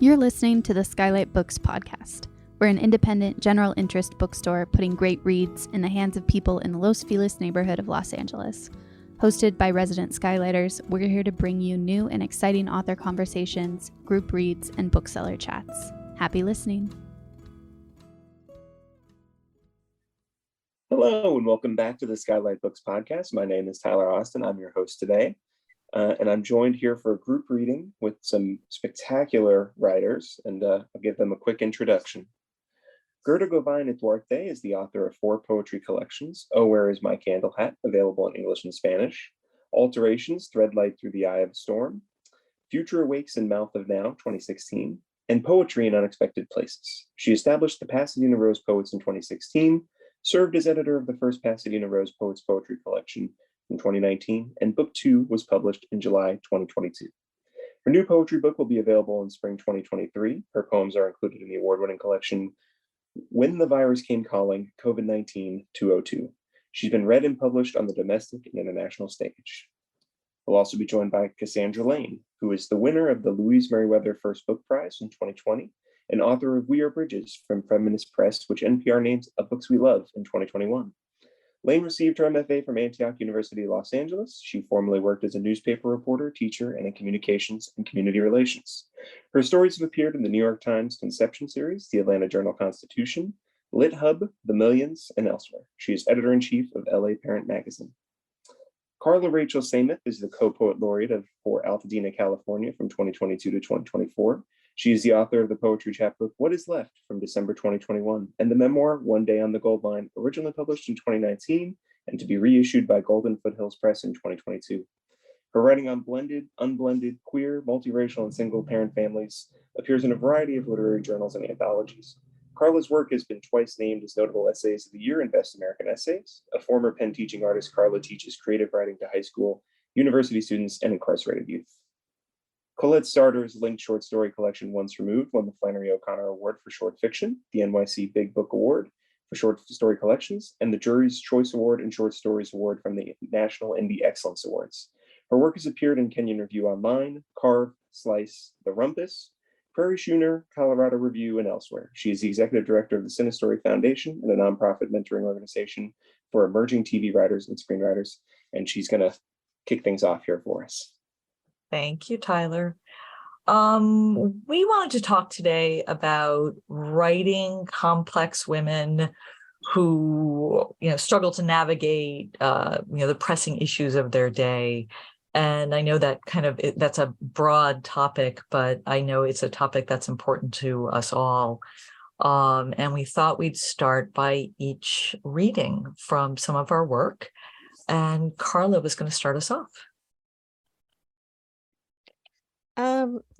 You're listening to the Skylight Books podcast. We're an independent, general interest bookstore putting great reads in the hands of people in the Los Feliz neighborhood of Los Angeles. Hosted by resident Skylighters, we're here to bring you new and exciting author conversations, group reads, and bookseller chats. Happy listening. Hello, and welcome back to the Skylight Books podcast. My name is Tyler Austin. I'm your host today. And I'm joined here for a group reading with some spectacular writers, and I'll give them a quick introduction. Gerda Govine Ituarte is the author of 4 poetry collections: Oh, Where Is My Candle Hat, available in English and Spanish; Alterations, Thread Light Through the Eye of a Storm; Future Awakes in Mouth of Now, 2016, and Poetry in Unexpected Places. She established the Pasadena Rose Poets in 2016, served as editor of the first Pasadena Rose Poets Poetry Collection in 2019, and Book 2 was published in July 2022. Her new poetry book will be available in spring 2023. Her poems are included in the award-winning collection When the Virus Came Calling, COVID-19 202. She's been read and published on the domestic and international stage. We'll also be joined by Cassandra Lane, who is the winner of the Louise Meriwether First Book Prize in 2020 and author of We Are Bridges from Feminist Press, which NPR names A Books We Love in 2021. Lane received her MFA from Antioch University, Los Angeles. She formerly worked as a newspaper reporter, teacher, and in communications and community relations. Her stories have appeared in the New York Times Conception series, the Atlanta Journal-Constitution, Lit Hub, The Millions, and elsewhere. She is editor-in-chief of LA Parent Magazine. Carla Rachel Sameth is the co-poet laureate for Altadena, California from 2022 to 2024. She is the author of the poetry chapbook What Is Left from December 2021 and the memoir One Day on the Gold Line, originally published in 2019 and to be reissued by Golden Foothills Press in 2022. Her writing on blended, unblended, queer, multiracial, and single-parent families appears in a variety of literary journals and anthologies. Carla's work has been twice named as Notable Essays of the Year and Best American Essays. A former Penn teaching artist, Carla teaches creative writing to high school, university students, and incarcerated youth. Colette Sartor's linked short story collection Once Removed won the Flannery O'Connor Award for Short Fiction, the NYC Big Book Award for Short Story Collections, and the Jury's Choice Award and Short Stories Award from the National Indie Excellence Awards. Her work has appeared in Kenyon Review Online, Carve, Slice, The Rumpus, Prairie Schooner, Colorado Review, and elsewhere. She is the executive director of the Cinestory Foundation and a nonprofit mentoring organization for emerging TV writers and screenwriters, and she's going to kick things off here for us. Thank you, Tyler. We wanted to talk today about writing complex women who, struggle to navigate, the pressing issues of their day. And I know that that's a broad topic, but I know it's a topic that's important to us all. And we thought we'd start by each reading from some of our work. And Carla was going to start us off.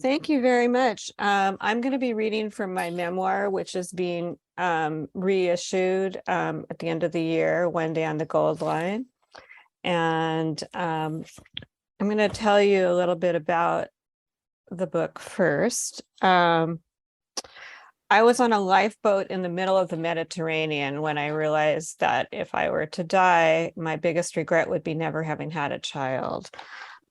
Thank you very much. I'm going to be reading from my memoir, which is being reissued at the end of the year, One Day on the Gold Line. And I'm going to tell you a little bit about the book first. I was on a lifeboat in the middle of the Mediterranean when I realized that if I were to die, my biggest regret would be never having had a child.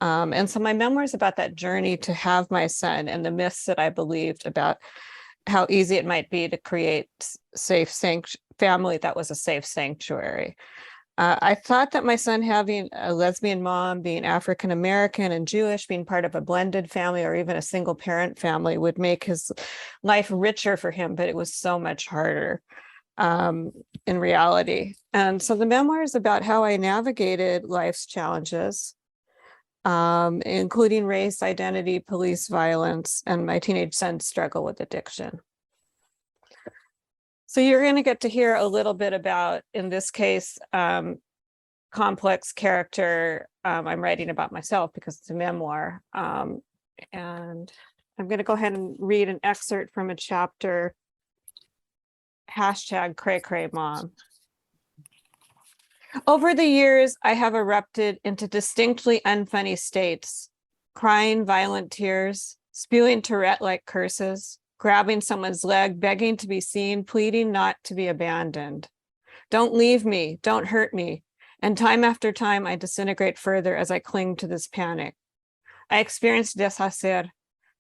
And so my memoir is about that journey to have my son and the myths that I believed about how easy it might be to create family that was a safe sanctuary. I thought that my son having a lesbian mom, being African-American and Jewish, being part of a blended family or even a single parent family would make his life richer for him, but it was so much harder in reality. And so the memoir is about how I navigated life's challenges, including race, identity, police violence, and my teenage son's struggle with addiction. So you're going to get to hear a little bit about, in this case, complex character. I'm writing about myself because it's a memoir. And I'm going to go ahead and read an excerpt from a chapter, #CrayCrayMom. Over the years, I have erupted into distinctly unfunny states, crying violent tears, spewing Tourette-like curses, grabbing someone's leg, begging to be seen, pleading not to be abandoned. Don't leave me, don't hurt me. And time after time, I disintegrate further as I cling to this panic. I experienced deshacer,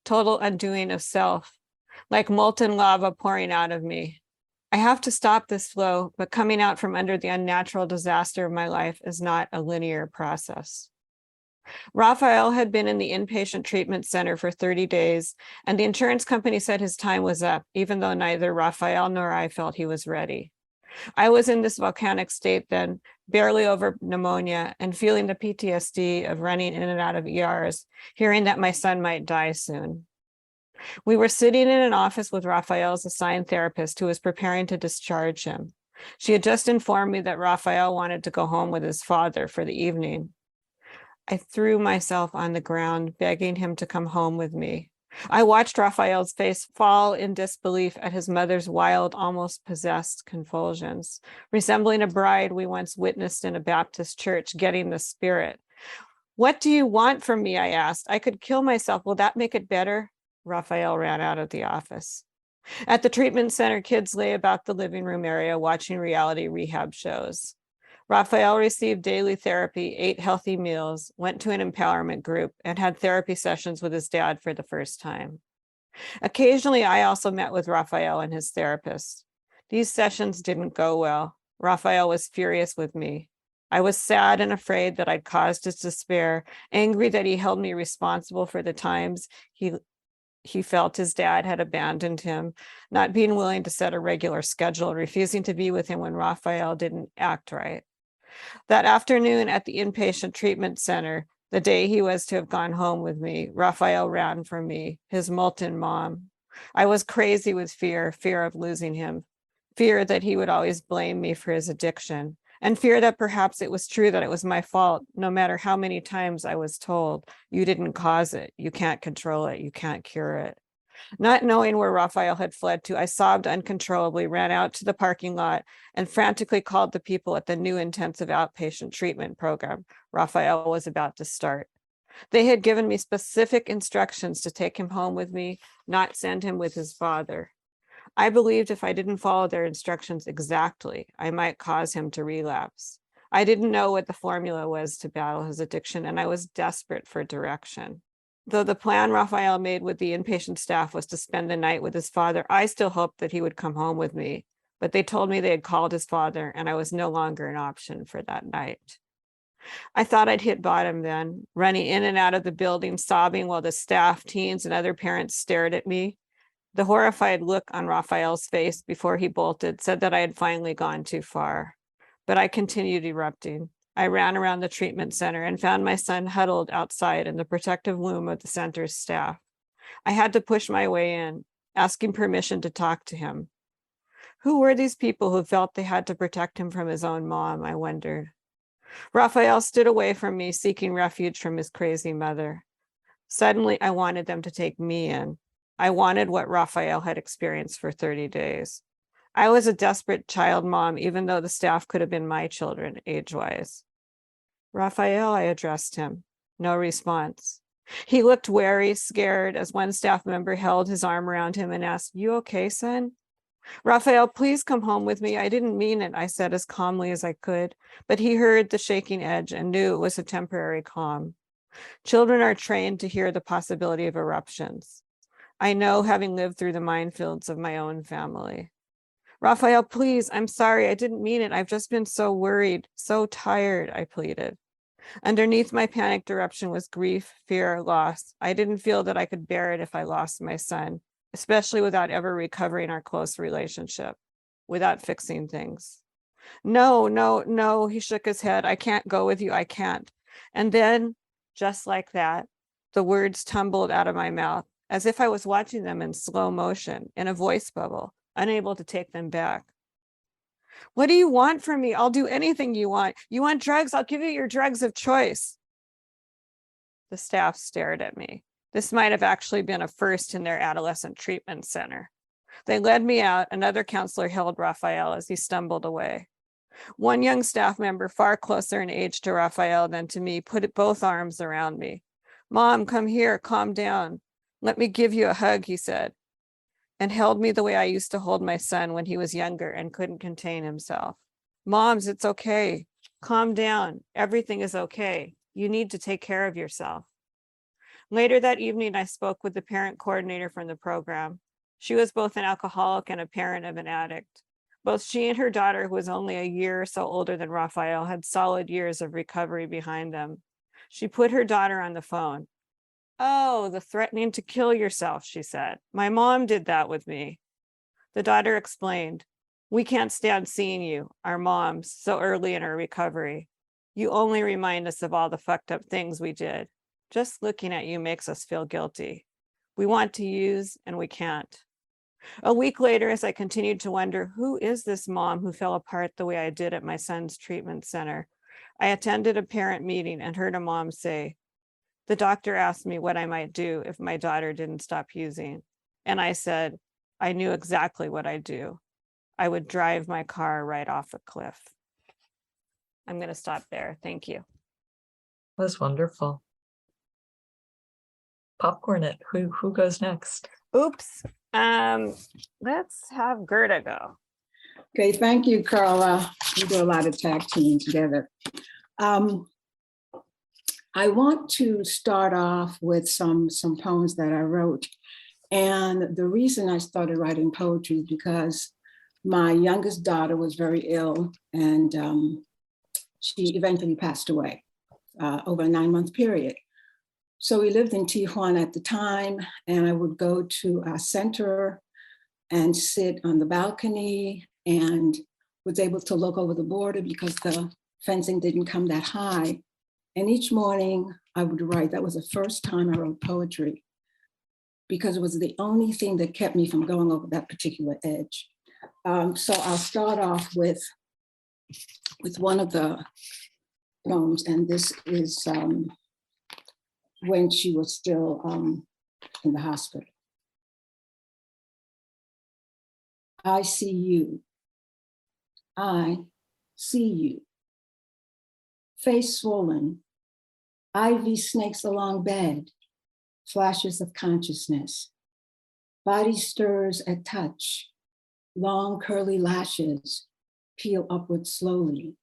total undoing of self, like molten lava pouring out of me. I have to stop this flow, but coming out from under the unnatural disaster of my life is not a linear process. Raphael had been in the inpatient treatment center for 30 days, and the insurance company said his time was up, even though neither Raphael nor I felt he was ready. I was in this volcanic state then, barely over pneumonia, and feeling the PTSD of running in and out of ERs, hearing that my son might die soon. We were sitting in an office with Raphael's assigned therapist who was preparing to discharge him. She had just informed me that Raphael wanted to go home with his father for the evening. I threw myself on the ground, begging him to come home with me. I watched Raphael's face fall in disbelief at his mother's wild, almost possessed convulsions, resembling a bride we once witnessed in a Baptist church getting the spirit. What do you want from me? I asked. I could kill myself. Will that make it better? Raphael ran out of the office. At the treatment center, kids lay about the living room area watching reality rehab shows. Raphael received daily therapy, ate healthy meals, went to an empowerment group, and had therapy sessions with his dad for the first time. Occasionally, I also met with Raphael and his therapist. These sessions didn't go well. Raphael was furious with me. I was sad and afraid that I'd caused his despair, angry that he held me responsible for the times he felt his dad had abandoned him, not being willing to set a regular schedule, refusing to be with him when Raphael didn't act right. That afternoon at the inpatient treatment center, the day he was to have gone home with me, Raphael ran from me, his molten mom. I was crazy with fear of losing him, fear that he would always blame me for his addiction, and fear that perhaps it was true that it was my fault, no matter how many times I was told, you didn't cause it, you can't control it, you can't cure it. Not knowing where Raphael had fled to, I sobbed uncontrollably, ran out to the parking lot, and frantically called the people at the new intensive outpatient treatment program Raphael was about to start. They had given me specific instructions to take him home with me, not send him with his father. I believed if I didn't follow their instructions exactly, I might cause him to relapse. I didn't know what the formula was to battle his addiction, and I was desperate for direction. Though the plan Raphael made with the inpatient staff was to spend the night with his father, I still hoped that he would come home with me. But they told me they had called his father, and I was no longer an option for that night. I thought I'd hit bottom then, running in and out of the building, sobbing while the staff, teens, and other parents stared at me. The horrified look on Raphael's face before he bolted said that I had finally gone too far. But I continued erupting. I ran around the treatment center and found my son huddled outside in the protective loom of the center's staff. I had to push my way in, asking permission to talk to him. Who were these people who felt they had to protect him from his own mom, I wondered. Raphael stood away from me, seeking refuge from his crazy mother. Suddenly, I wanted them to take me in. I wanted what Raphael had experienced for 30 days. I was a desperate child mom, even though the staff could have been my children, age-wise. Raphael, I addressed him. No response. He looked wary, scared, as one staff member held his arm around him and asked, "You okay, son?" "Raphael, please come home with me. I didn't mean it," I said as calmly as I could, but he heard the shaking edge and knew it was a temporary calm. Children are trained to hear the possibility of eruptions. I know, having lived through the minefields of my own family. "Raphael, please, I'm sorry. I didn't mean it. I've just been so worried, so tired," I pleaded. Underneath my panicked eruption was grief, fear, loss. I didn't feel that I could bear it if I lost my son, especially without ever recovering our close relationship, without fixing things. No, he shook his head. "I can't go with you. I can't." And then, just like that, the words tumbled out of my mouth, as if I was watching them in slow motion, in a voice bubble, unable to take them back. "What do you want from me? I'll do anything you want. You want drugs? I'll give you your drugs of choice." The staff stared at me. This might have actually been a first in their adolescent treatment center. They led me out. Another counselor held Raphael as he stumbled away. One young staff member, far closer in age to Raphael than to me, put both arms around me. "Mom, come here, calm down. Let me give you a hug," he said, and held me the way I used to hold my son when he was younger and couldn't contain himself. "Moms, it's okay. Calm down. Everything is okay. You need to take care of yourself." Later that evening, I spoke with the parent coordinator from the program. She was both an alcoholic and a parent of an addict. Both she and her daughter, who was only a year or so older than Raphael, had solid years of recovery behind them. She put her daughter on the phone. "Oh, the threatening to kill yourself," she said. "My mom did that with me." The daughter explained, "We can't stand seeing you, our moms, so early in our recovery. You only remind us of all the fucked up things we did. Just looking at you makes us feel guilty. We want to use and we can't." A week later, as I continued to wonder, who is this mom who fell apart the way I did at my son's treatment center, I attended a parent meeting and heard a mom say, "The doctor asked me what I might do if my daughter didn't stop using. And I said, I knew exactly what I'd do. I would drive my car right off a cliff." I'm going to stop there. Thank you. That's wonderful. Popcorn it. Who goes next? Oops. Let's have Gerda go. Okay, thank you, Carla. We do a lot of tag teaming together. I want to start off with some poems that I wrote. And the reason I started writing poetry is because my youngest daughter was very ill, and she eventually passed away over a 9-month period. So we lived in Tijuana at the time, and I would go to our center and sit on the balcony and was able to look over the border because the fencing didn't come that high. And each morning I would write. That was the first time I wrote poetry, because it was the only thing that kept me from going over that particular edge. So I'll start off with one of the poems, and this is when she was still in the hospital. I see you. I see you. Face swollen, ivy snakes along bed, flashes of consciousness. Body stirs at touch. Long curly lashes peel upward slowly.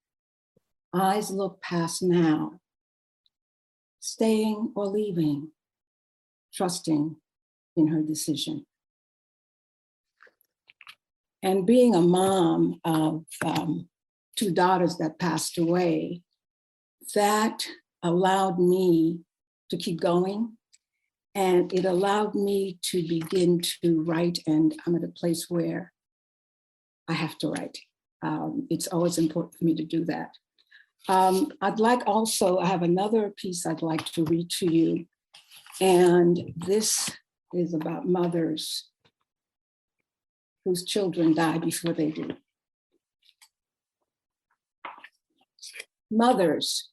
Eyes look past now. Staying or leaving, trusting in her decision. And being a mom of 2 daughters that passed away, that allowed me to keep going. And it allowed me to begin to write, and I'm at a place where I have to write. It's always important for me to do that. I'd like also, I have another piece I'd like to read to you. And this is about mothers whose children die before they do. Mothers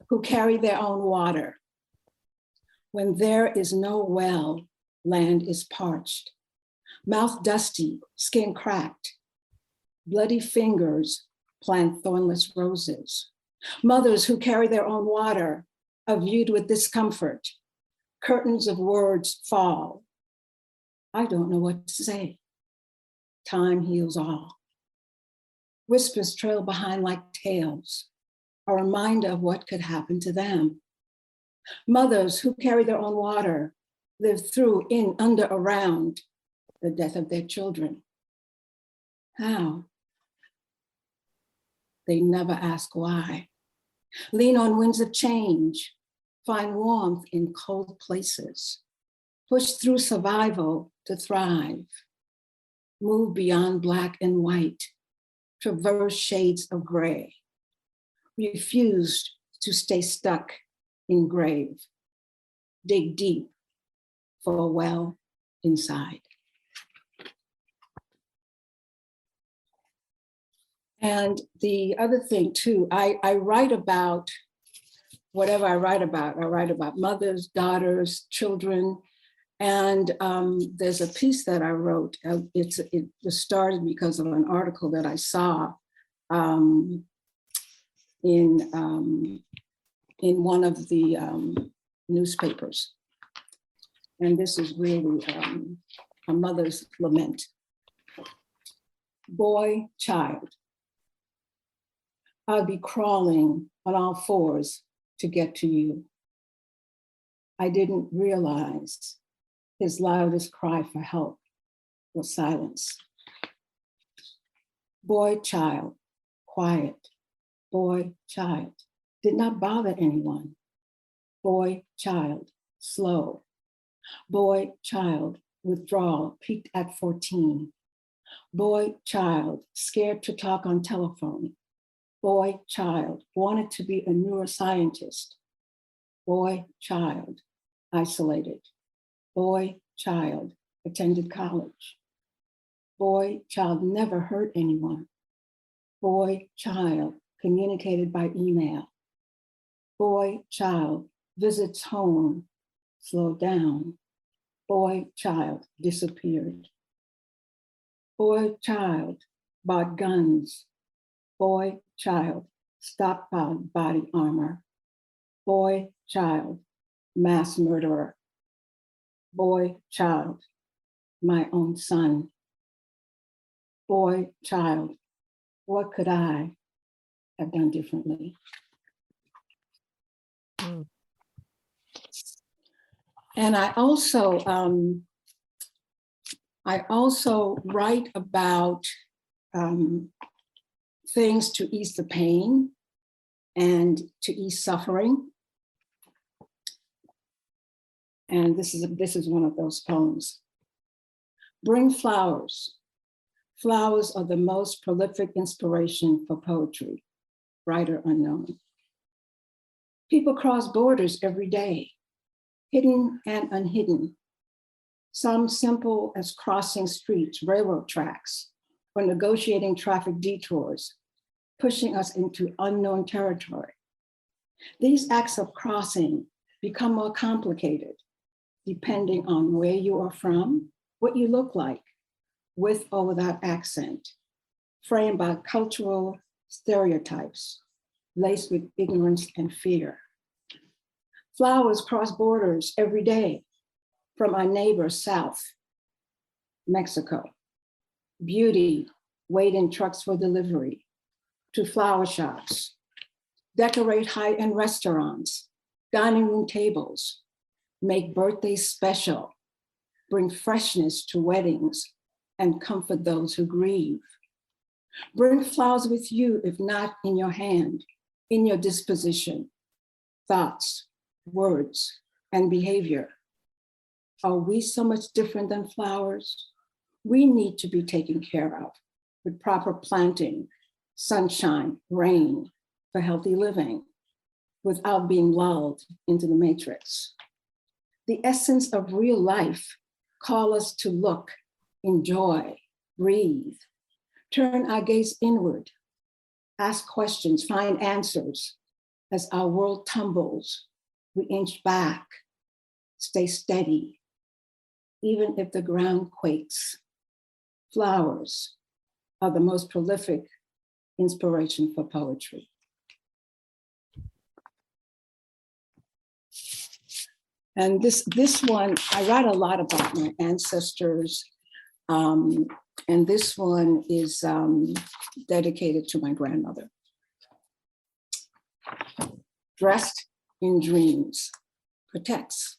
who carry their own water. When there is no well, land is parched. Mouth dusty, skin cracked. Bloody fingers plant thornless roses. Mothers who carry their own water are viewed with discomfort. Curtains of words fall. I don't know what to say. Time heals all. Whispers trail behind like tales, a reminder of what could happen to them. Mothers who carry their own water live through, in, under, around the death of their children. How? They never ask why. Lean on winds of change, find warmth in cold places, push through survival to thrive, move beyond black and white, traverse shades of gray, refused to stay stuck in grave, dig deep for a well inside. And the other thing too, I write about whatever I write about mothers, daughters, children. And there's a piece that I wrote. It was started because of an article that I saw in one of the newspapers. And this is really a mother's lament. Boy, child, I'll be crawling on all fours to get to you. I didn't realize his loudest cry for help was silence. Boy, child, quiet. Boy, child, did not bother anyone. Boy, child, slow. Boy, child, withdrawal, peaked at 14. Boy, child, scared to talk on telephone. Boy, child, wanted to be a neuroscientist. Boy, child, isolated. Boy, child, attended college. Boy, child, never hurt anyone. Boy, child, communicated by email. Boy, child, visits home, slowed down. Boy, child, disappeared. Boy, child, bought guns. Boy, child, stockpiled body armor. Boy, child, mass murderer. Boy, child, my own son. Boy, child, what could I have done differently? Mm. And I also write about things to ease the pain and to ease suffering. And this is one of those poems. Bring flowers. Flowers are the most prolific inspiration for poetry. Writer unknown. People cross borders every day, hidden and unhidden. Some simple as crossing streets, railroad tracks, or negotiating traffic detours, pushing us into unknown territory. These acts of crossing become more complicated depending on where you are from, what you look like, with or without accent, framed by cultural stereotypes, laced with ignorance and fear. Flowers cross borders every day from our neighbor south, Mexico. Beauty wait in trucks for delivery, to flower shops, decorate high-end restaurants, dining room tables, make birthdays special, bring freshness to weddings, and comfort those who grieve. Bring flowers with you, if not in your hand, in your disposition, thoughts, words, and behavior. Are we so much different than flowers? We need to be taken care of with proper planting, sunshine, rain, for healthy living, without being lulled into the matrix. The essence of real life calls us to look, enjoy, breathe, turn our gaze inward, ask questions, find answers. As our world tumbles, we inch back, stay steady, even if the ground quakes. Flowers are the most prolific inspiration for poetry. And this one, I write a lot about my ancestors. And this one is dedicated to my grandmother. Dressed in dreams, protects.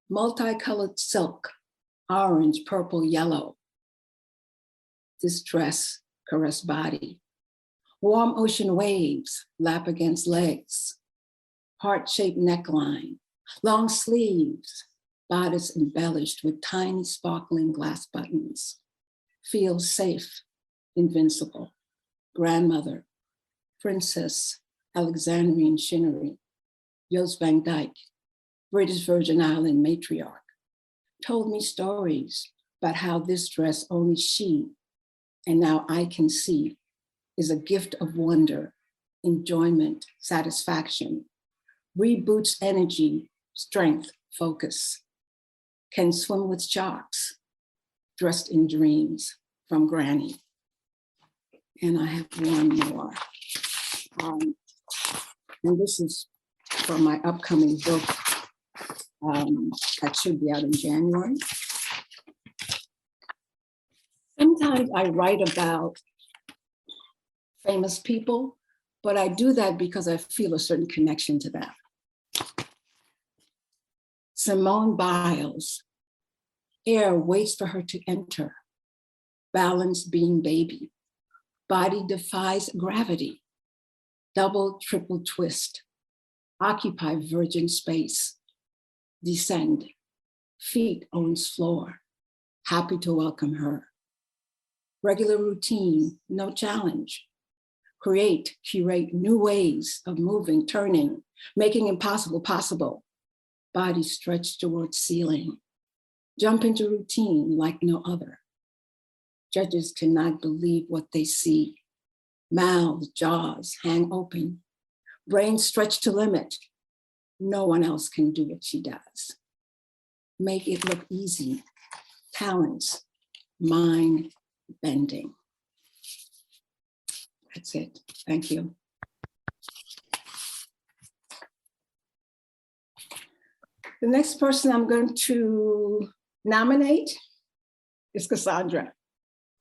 Multicolored silk, orange, purple, yellow. This dress caress body. Warm ocean waves lap against legs. Heart-shaped neckline, long sleeves, bodice embellished with tiny sparkling glass buttons. Feels safe, invincible. Grandmother, Princess Alexandrine Chinnery, Jos van Dyke, British Virgin Island matriarch, told me stories about how this dress only she, and now I can see, is a gift of wonder, enjoyment, satisfaction, reboots energy, strength, focus, can swim with sharks, dressed in dreams from Granny. And I have one more. And this is from my upcoming book that should be out in January. Sometimes I write about famous people, but I do that because I feel a certain connection to them. Simone Biles, Air waits for her to enter. Balance being baby. Body defies gravity. Double, triple twist. Occupy virgin space. Descend. Feet owns floor. Happy to welcome her. Regular routine, no challenge. Create, curate new ways of moving, turning, making impossible possible. Body stretched towards ceiling. Jump into routine like no other. Judges cannot believe what they see. Mouths, jaws hang open. Brains stretched to limit. No one else can do what she does. Make it look easy. Talents, mind bending. That's it. Thank you. The next person I'm going to nominate is Cassandra.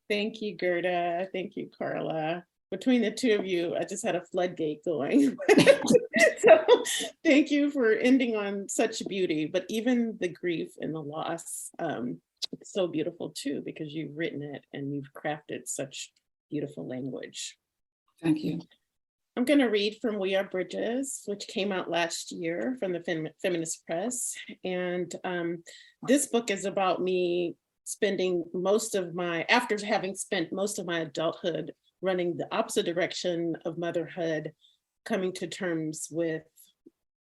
Thank you, Gerda. Thank you, Carla. Between the two of you, I just had a floodgate going. So thank you for ending on such beauty, but even the grief and the loss, it's so beautiful too, because you've written it and you've crafted such beautiful language. Thank you. I'm going to read from We Are Bridges, which came out last year from the Feminist Press. And this book is about me spending after having spent most of my adulthood running the opposite direction of motherhood, coming to terms with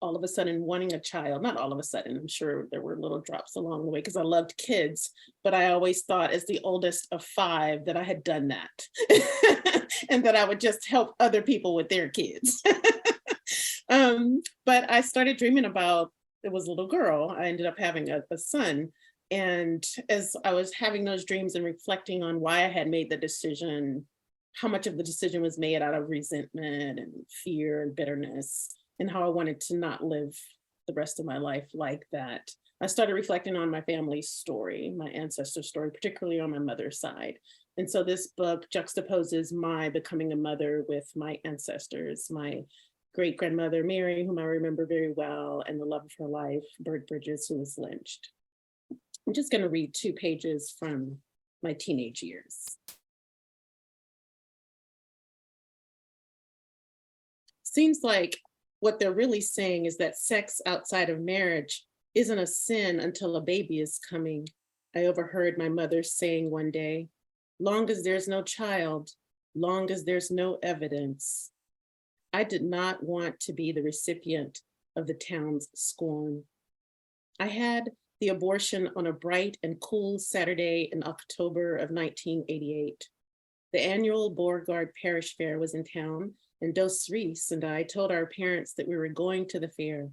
all of a sudden wanting a child. Not all of a sudden, I'm sure there were little drops along the way because I loved kids, but I always thought as the oldest of 5 that I had done that and that I would just help other people with their kids. But I started dreaming about, it was a little girl, I ended up having a son. And as I was having those dreams and reflecting on why I had made the decision, how much of the decision was made out of resentment and fear and bitterness, and how I wanted to not live the rest of my life like that, I started reflecting on my family's story, my ancestor story, particularly on my mother's side. And so this book juxtaposes my becoming a mother with my ancestors, my great-grandmother Mary, whom I remember very well, and the love of her life, Bird Bridges, who was lynched. I'm just going to read 2 pages from my teenage years. Seems like what they're really saying is that sex outside of marriage isn't a sin until a baby is coming, I overheard my mother saying one day. Long as there's no child, long as there's no evidence. I did not want to be the recipient of the town's scorn. I had the abortion on a bright and cool Saturday in October of 1988. The annual Beauregard Parish Fair was in town, and Dos Reese and I told our parents that we were going to the fair.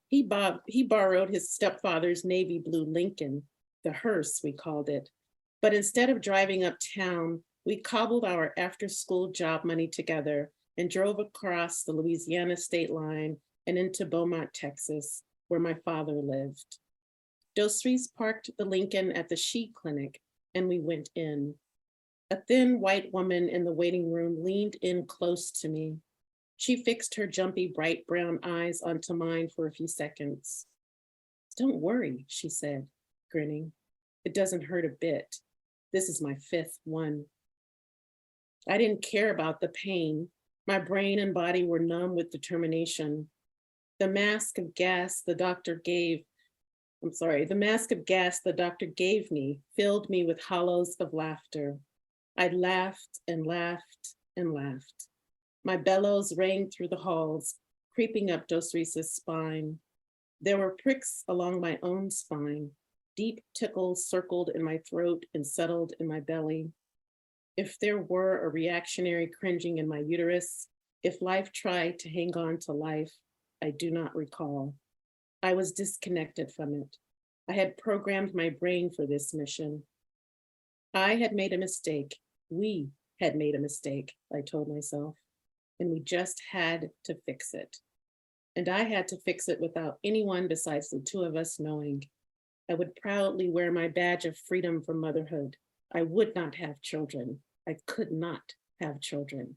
He borrowed his stepfather's navy blue Lincoln, the hearse we called it. But instead of driving uptown, we cobbled our after-school job money together and drove across the Louisiana state line and into Beaumont, Texas, where my father lived. Dos Reese parked the Lincoln at the She Clinic, and we went in. A thin white woman in the waiting room leaned in close to me. She fixed her jumpy, bright brown eyes onto mine for a few seconds. Don't worry, she said, grinning. It doesn't hurt a bit. This is my 5th one. I didn't care about the pain. My brain and body were numb with determination. The mask of gas the doctor gave me filled me with hollows of laughter. I laughed and laughed and laughed. My bellows rang through the halls, creeping up Dos Reese's spine. There were pricks along my own spine. Deep tickles circled in my throat and settled in my belly. If there were a reactionary cringing in my uterus, if life tried to hang on to life, I do not recall. I was disconnected from it. I had programmed my brain for this mission. I had made a mistake. We had made a mistake, I told myself, and we just had to fix it. And I had to fix it without anyone besides the 2 of us knowing. I would proudly wear my badge of freedom from motherhood. I would not have children. I could not have children.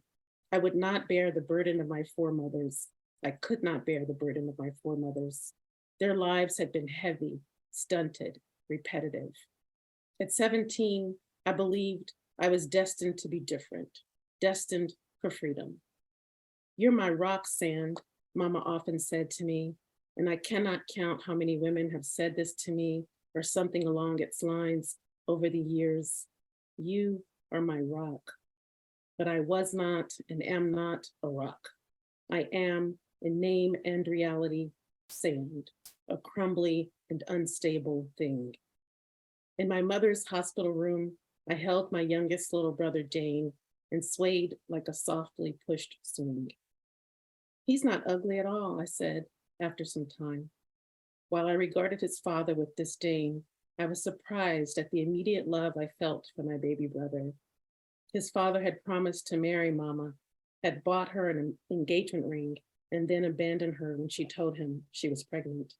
I would not bear the burden of my foremothers. I could not bear the burden of my foremothers. Their lives had been heavy, stunted, repetitive. At 17, I believed I was destined to be different, destined for freedom. You're my rock sand, Mama often said to me, and I cannot count how many women have said this to me or something along its lines over the years. You are my rock. But I was not and am not a rock. I am, in name and reality, sand, a crumbly and unstable thing. In my mother's hospital room, I held my youngest little brother, Dane, and swayed like a softly pushed swing. He's not ugly at all, I said after some time. While I regarded his father with disdain, I was surprised at the immediate love I felt for my baby brother. His father had promised to marry Mama, had bought her an engagement ring, and then abandoned her when she told him she was pregnant.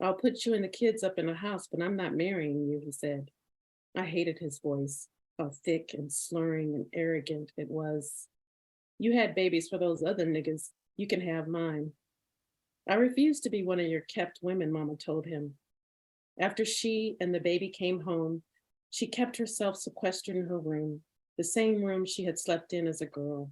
I'll put you and the kids up in a house, but I'm not marrying you, he said. I hated his voice, how thick and slurring and arrogant it was. You had babies for those other niggas, you can have mine. I refused to be one of your kept women, Mama told him. After she and the baby came home, she kept herself sequestered in her room, the same room she had slept in as a girl.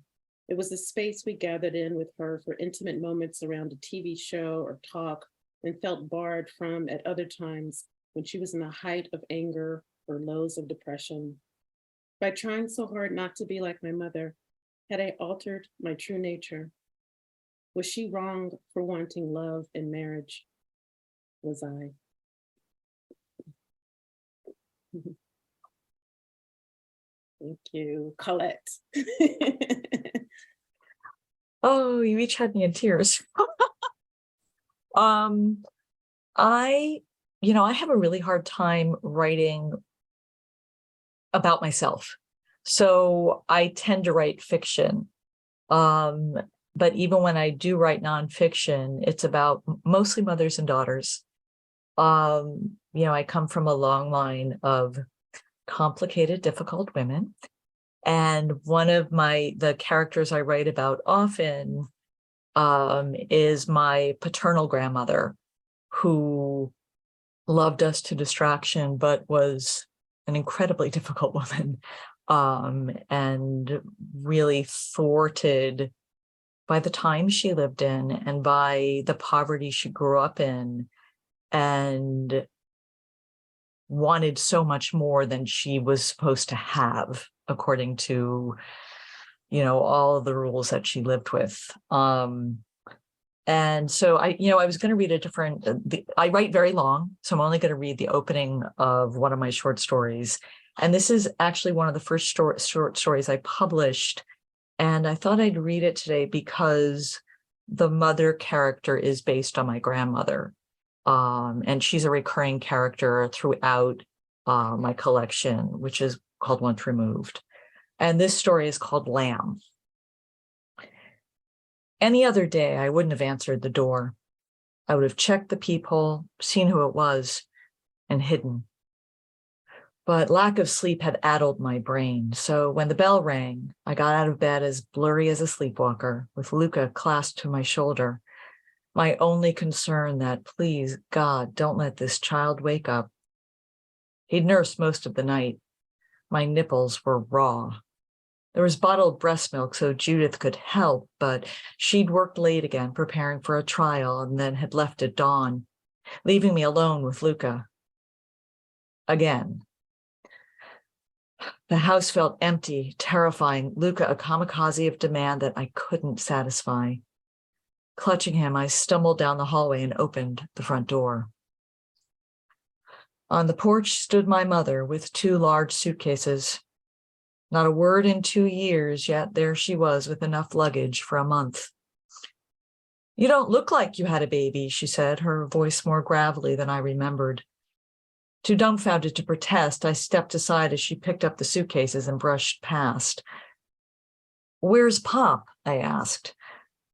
It was the space we gathered in with her for intimate moments around a TV show or talk, and felt barred from at other times when she was in the height of anger or lows of depression. By trying so hard not to be like my mother, had I altered my true nature? Was she wrong for wanting love in marriage? Was I? Thank you, Colette. Oh, you each had me in tears. I have a really hard time writing about myself. So I tend to write fiction. But even when I do write nonfiction, it's about mostly mothers and daughters. I come from a long line of complicated, difficult women. And one of the characters I write about often is my paternal grandmother, who loved us to distraction, but was an incredibly difficult woman, and really thwarted by the time she lived in and by the poverty she grew up in, and wanted so much more than she was supposed to have, according to, all of the rules that she lived with. And so I was going to read a different, I write very long, so I'm only going to read the opening of one of my short stories. And this is actually one of the first short stories I published. And I thought I'd read it today because the mother character is based on my grandmother. And she's a recurring character throughout my collection, which is called Once Removed. And this story is called Lamb. Any other day, I wouldn't have answered the door. I would have checked the peephole, seen who it was, and hidden. But lack of sleep had addled my brain. So when the bell rang, I got out of bed as blurry as a sleepwalker, with Luca clasped to my shoulder. My only concern that, please, God, don't let this child wake up. He'd nursed most of the night. My nipples were raw. There was bottled breast milk so Judith could help, but she'd worked late again preparing for a trial and then had left at dawn, leaving me alone with Luca. Again. The house felt empty, terrifying, Luca a kamikaze of demand that I couldn't satisfy. Clutching him, I stumbled down the hallway and opened the front door. On the porch stood my mother with 2 large suitcases. Not a word in 2 years, yet there she was with enough luggage for a month. You don't look like you had a baby, she said, her voice more gravelly than I remembered. Too dumbfounded to protest, I stepped aside as she picked up the suitcases and brushed past. Where's Pop? I asked.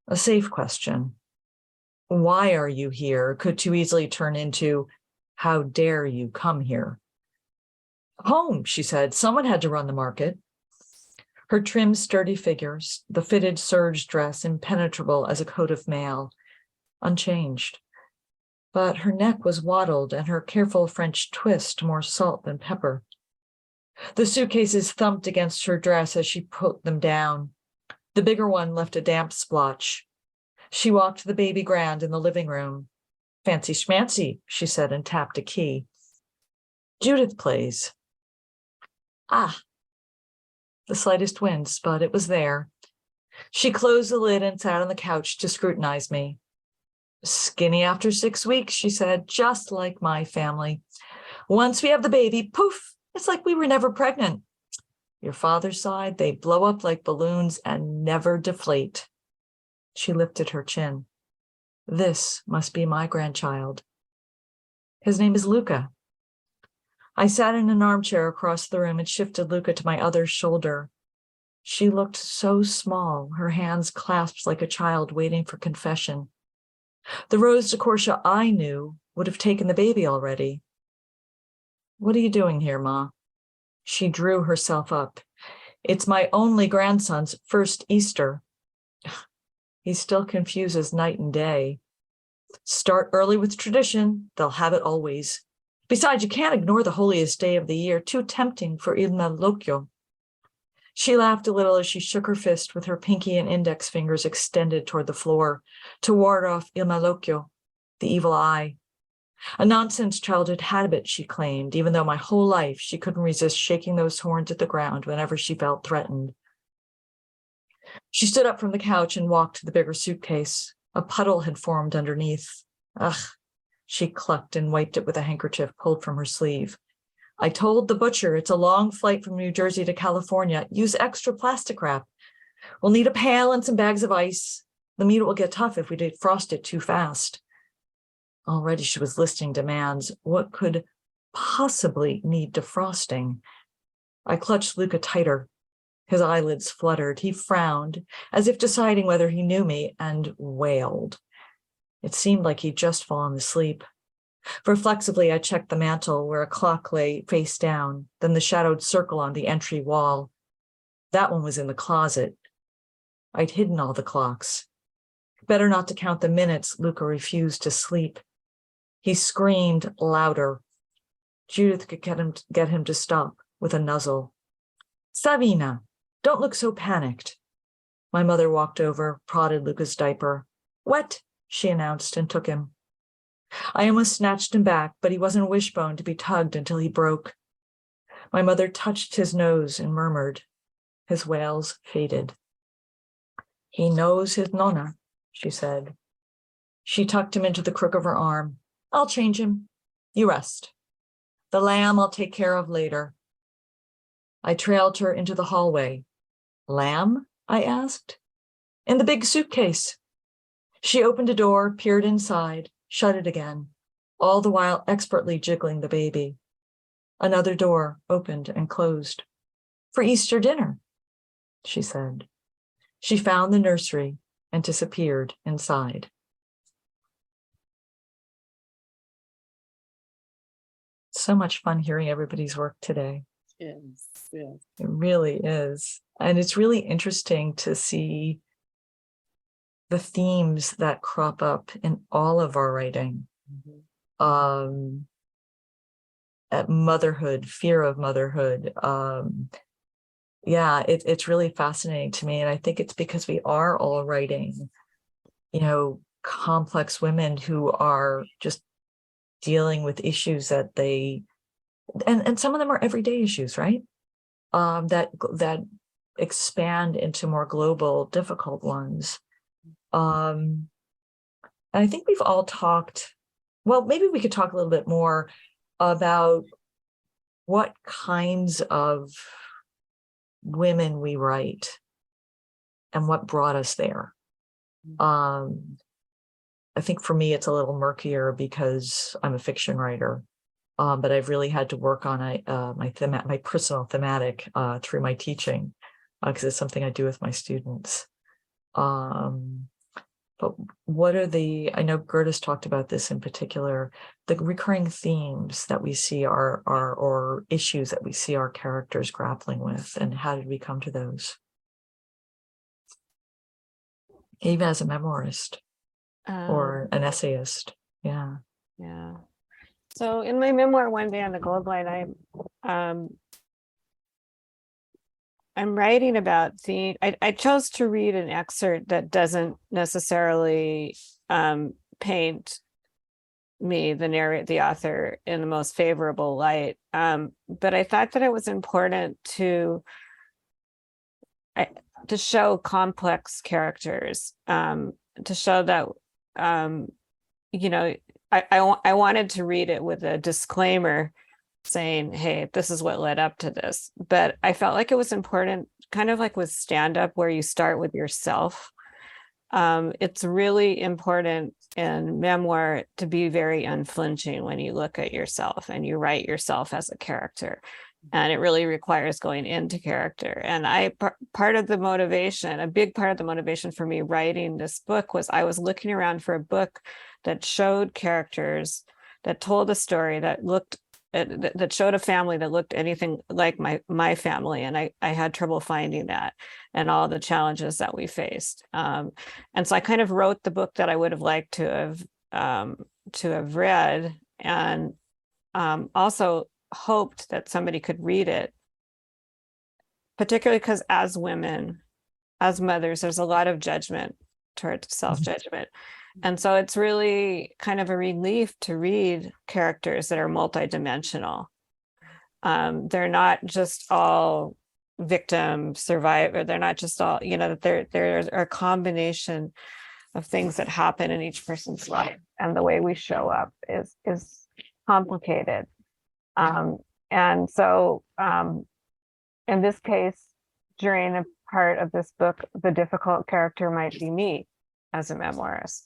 A safe question. Why are you here? Could too easily turn into, how dare you come here? Home, she said. Someone had to run the market. Her trim, sturdy figure, the fitted serge dress impenetrable as a coat of mail, unchanged. but her neck was wattled and her careful French twist more salt than pepper. The suitcases thumped against her dress as she put them down. The bigger one left a damp splotch. She walked the baby grand in the living room. Fancy schmancy, she said, and tapped a key. Judith plays. Ah, the slightest wince, but it was there. She closed the lid and sat on the couch to scrutinize me. Skinny after 6 weeks, she said, just like my family. Once we have the baby, poof, it's like we were never pregnant. Your father's side, they blow up like balloons and never deflate. She lifted her chin. This must be my grandchild. His name is Luca. I sat in an armchair across the room and shifted Luca to my other shoulder. She looked so small, her hands clasped like a child waiting for confession. The Rose de Corsia I knew would have taken the baby already. What are you doing here, Ma? She drew herself up. It's my only grandson's first Easter. He still confuses night and day. Start early with tradition, they'll have it always. Besides, you can't ignore the holiest day of the year, too tempting for il malocchio. She laughed a little as she shook her fist with her pinky and index fingers extended toward the floor to ward off il malocchio, the evil eye. A nonsense childhood habit, she claimed, even though my whole life she couldn't resist shaking those horns at the ground whenever she felt threatened. She stood up from the couch and walked to the bigger suitcase. A puddle had formed underneath. Ugh, she clucked and wiped it with a handkerchief pulled from her sleeve. I told the butcher it's a long flight from New Jersey to California. Use extra plastic wrap. We'll need a pail and some bags of ice. The meat will get tough if we defrost it too fast. Already she was listing demands. What could possibly need defrosting? I clutched Luca tighter. His eyelids fluttered. He frowned, as if deciding whether he knew me, and wailed. It seemed like he'd just fallen asleep. Reflexively, I checked the mantel where a clock lay face down, then the shadowed circle on the entry wall. That one was in the closet. I'd hidden all the clocks. Better not to count the minutes Luca refused to sleep. He screamed louder. Judith could get him to stop with a nuzzle. Savina, don't look so panicked. My mother walked over, prodded Luca's diaper. Wet, she announced, and took him. I almost snatched him back, but he wasn't a wishbone to be tugged until he broke. My mother touched his nose and murmured. His wails faded. He knows his nonna, she said. She tucked him into the crook of her arm. I'll change him. You rest. The lamb I'll take care of later. I trailed her into the hallway. Lamb? I asked. In the big suitcase. She opened a door, peered inside, shut it again, all the while expertly jiggling the baby. Another door opened and closed. For Easter dinner, she said. She found the nursery and disappeared inside. So much fun hearing everybody's work today. Yes, yes. It really is. And it's really interesting to see the themes that crop up in all of our writing. At motherhood, fear of motherhood. It's really fascinating to me. And I think it's because we are all writing, complex women who are just dealing with issues that they, and some of them are everyday issues, right? That expand into more global, difficult ones. And I think we've all talked, well, maybe we could talk a little bit more about what kinds of women we write and what brought us there. I think for me, it's a little murkier because I'm a fiction writer, but I've really had to work on my personal thematic through my teaching, because it's something I do with my students. But what are I know Gerda's talked about this in particular, the recurring themes that we see or issues that we see our characters grappling with, and how did we come to those? Even as a memoirist or an essayist. Yeah. Yeah. So in my memoir, One Day on the Gold Line, I'm writing about I chose to read an excerpt that doesn't necessarily paint me, the author, in the most favorable light. But I thought that it was important to show complex characters, to show that, you know, I wanted to read it with a disclaimer saying, hey, this is what led up to this. But I felt like it was important, kind of like with stand-up, where you start with yourself. It's really important in memoir to be very unflinching when you look at yourself and you write yourself as a character. And it really requires going into character. And part of the motivation, a big part of the motivation for me writing this book was I was looking around for a book that showed characters, that told a story that showed a family that looked anything like my family. And I had trouble finding that, and all the challenges that we faced. And so I kind of wrote the book that I would have liked to have read, and also hoped that somebody could read it, particularly because as women, as mothers, there's a lot of judgment towards self-judgment. And so it's really kind of a relief to read characters that are multidimensional. They're not just all victim, survivor. They're not just all, that there's a combination of things that happen in each person's life, and the way we show up is complicated. And so in this case, during a part of this book, the difficult character might be me as a memoirist.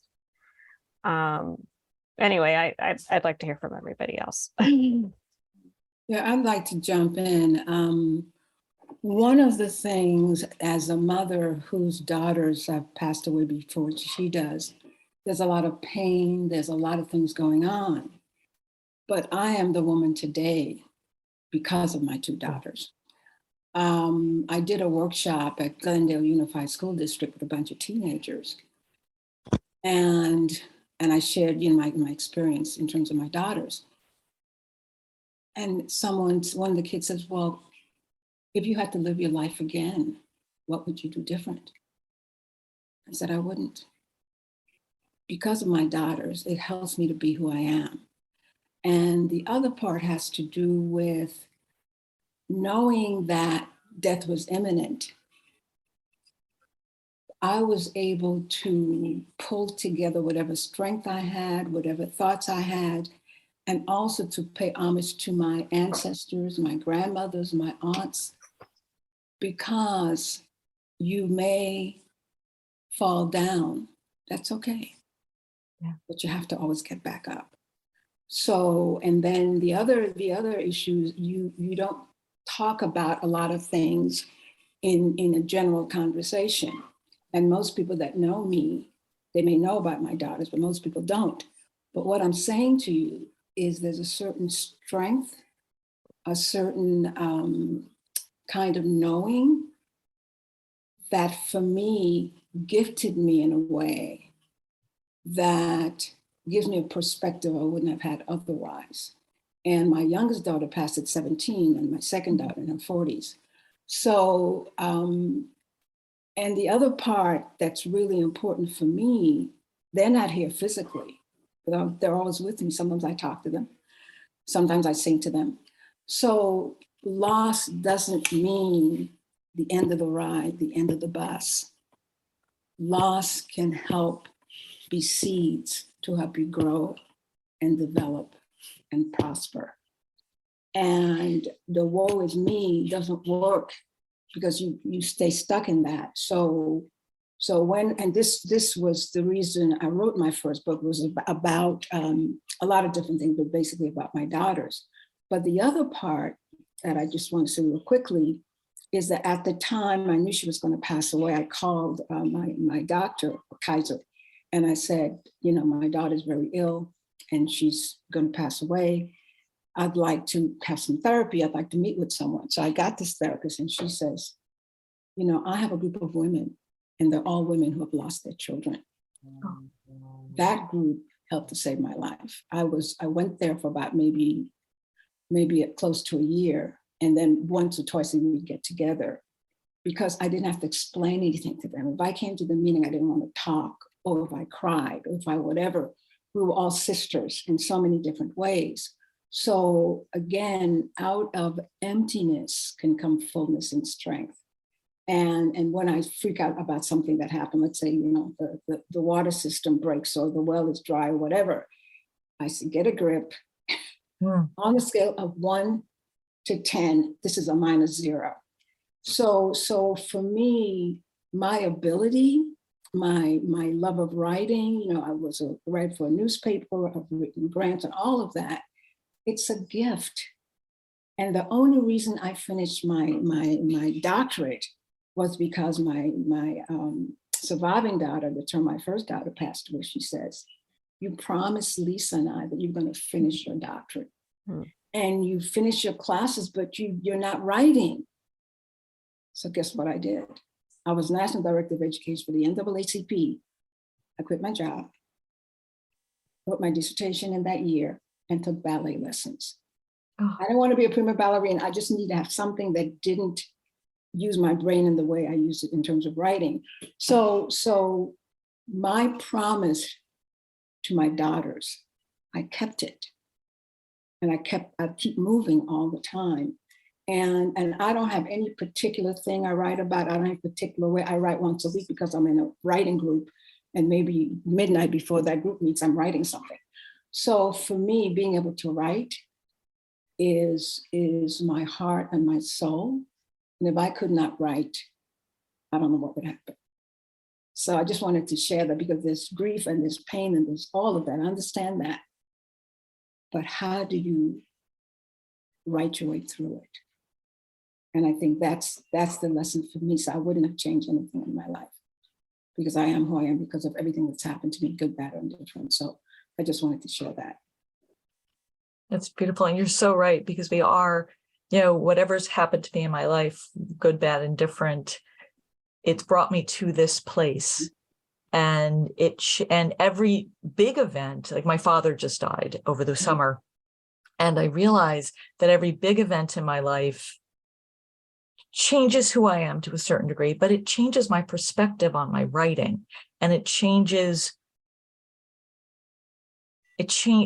Anyway, I'd like to hear from everybody else. Yeah, I'd like to jump in. One of the things, as a mother whose daughters have passed away before she does, there's a lot of pain, there's a lot of things going on. But I am the woman today because of my two daughters. I did a workshop at Glendale Unified School District with a bunch of teenagers. And I shared, my experience in terms of my daughters. And one of the kids says, well, if you had to live your life again, what would you do different? I said, I wouldn't. Because of my daughters, it helps me to be who I am. And the other part has to do with knowing that death was imminent. I was able to pull together whatever strength I had, whatever thoughts I had, and also to pay homage to my ancestors, my grandmothers, my aunts, because you may fall down. That's okay. Yeah. But you have to always get back up. So, and then the other issues, you don't talk about a lot of things in a general conversation. And most people that know me, they may know about my daughters, but most people don't. But what I'm saying to you is there's a certain strength, a certain kind of knowing that for me gifted me in a way that gives me a perspective I wouldn't have had otherwise. And my youngest daughter passed at 17 and my second daughter in her 40s. So, and the other part that's really important for me, they're not here physically, but they're always with me. Sometimes I talk to them. Sometimes I sing to them. So loss doesn't mean the end of the ride, the end of the bus. Loss can help be seeds to help you grow and develop and prosper. And the woe is me doesn't work because you stay stuck in that. So this was the reason I wrote my first book, was about a lot of different things, but basically about my daughters. But the other part that I just want to say real quickly is that at the time I knew she was going to pass away, I called my doctor, Kaiser, and I said, my daughter's very ill and she's going to pass away. I'd like to have some therapy. I'd like to meet with someone. So I got this therapist and she says, I have a group of women and they're all women who have lost their children. Oh. That group helped to save my life. I went there for about maybe close to a year, and then once or twice a week we'd get together, because I didn't have to explain anything to them. If I came to the meeting, I didn't want to talk, or if I cried, or if I whatever, we were all sisters in so many different ways. So again, out of emptiness can come fullness and strength. And when I freak out about something that happened, let's say, the water system breaks or the well is dry or whatever, I say, get a grip. On a scale of 1 to 10, this is a -0. So for me, my ability, my love of writing, I was a writer for a newspaper, I've written grants and all of that. It's a gift. And the only reason I finished my doctorate was because my surviving daughter, the term my first daughter passed away, she says, you promised Lisa and I that you're going to finish your doctorate. And you finish your classes, but you're not writing. So guess what I did? I was National Director of Education for the NAACP. I quit my job, wrote my dissertation in that year, and took ballet lessons. I didn't want to be a prima ballerina. I just needed to have something that didn't use my brain in the way I use it in terms of writing. So my promise to my daughters, I kept it. And I keep moving all the time. And I don't have any particular thing I write about. I don't have a particular way. I write once a week because I'm in a writing group, and maybe midnight before that group meets, I'm writing something. So for me, being able to write is my heart and my soul. And if I could not write, I don't know what would happen. So I just wanted to share that, because there's grief and there's pain and there's all of that. I understand that. But how do you write your way through it? And I think that's the lesson for me. So I wouldn't have changed anything in my life, because I am who I am because of everything that's happened to me, good, bad, and different. So I just wanted to share that. That's beautiful. And you're so right, because we are, whatever's happened to me in my life, good, bad, and different, it's brought me to this place. And and every big event, like my father just died over the summer. And I realized that every big event in my life changes who I am to a certain degree, but it changes my perspective on my writing. And it changed,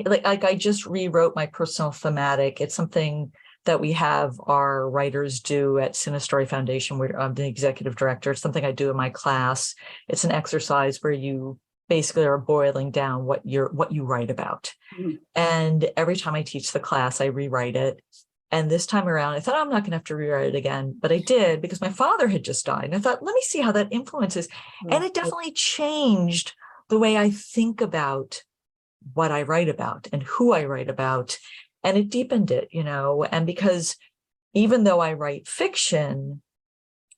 like I just rewrote my personal thematic. It's something that we have our writers do at Story Foundation, where I'm the executive director. It's something I do in my class. It's an exercise where you basically are boiling down what you write about. And every time I teach the class, I rewrite it. And this time around, I thought, I'm not going to have to rewrite it again, but I did, because my father had just died. And I thought, let me see how that influences. And it definitely changed the way I think about what I write about and who I write about. And it deepened it, and because even though I write fiction,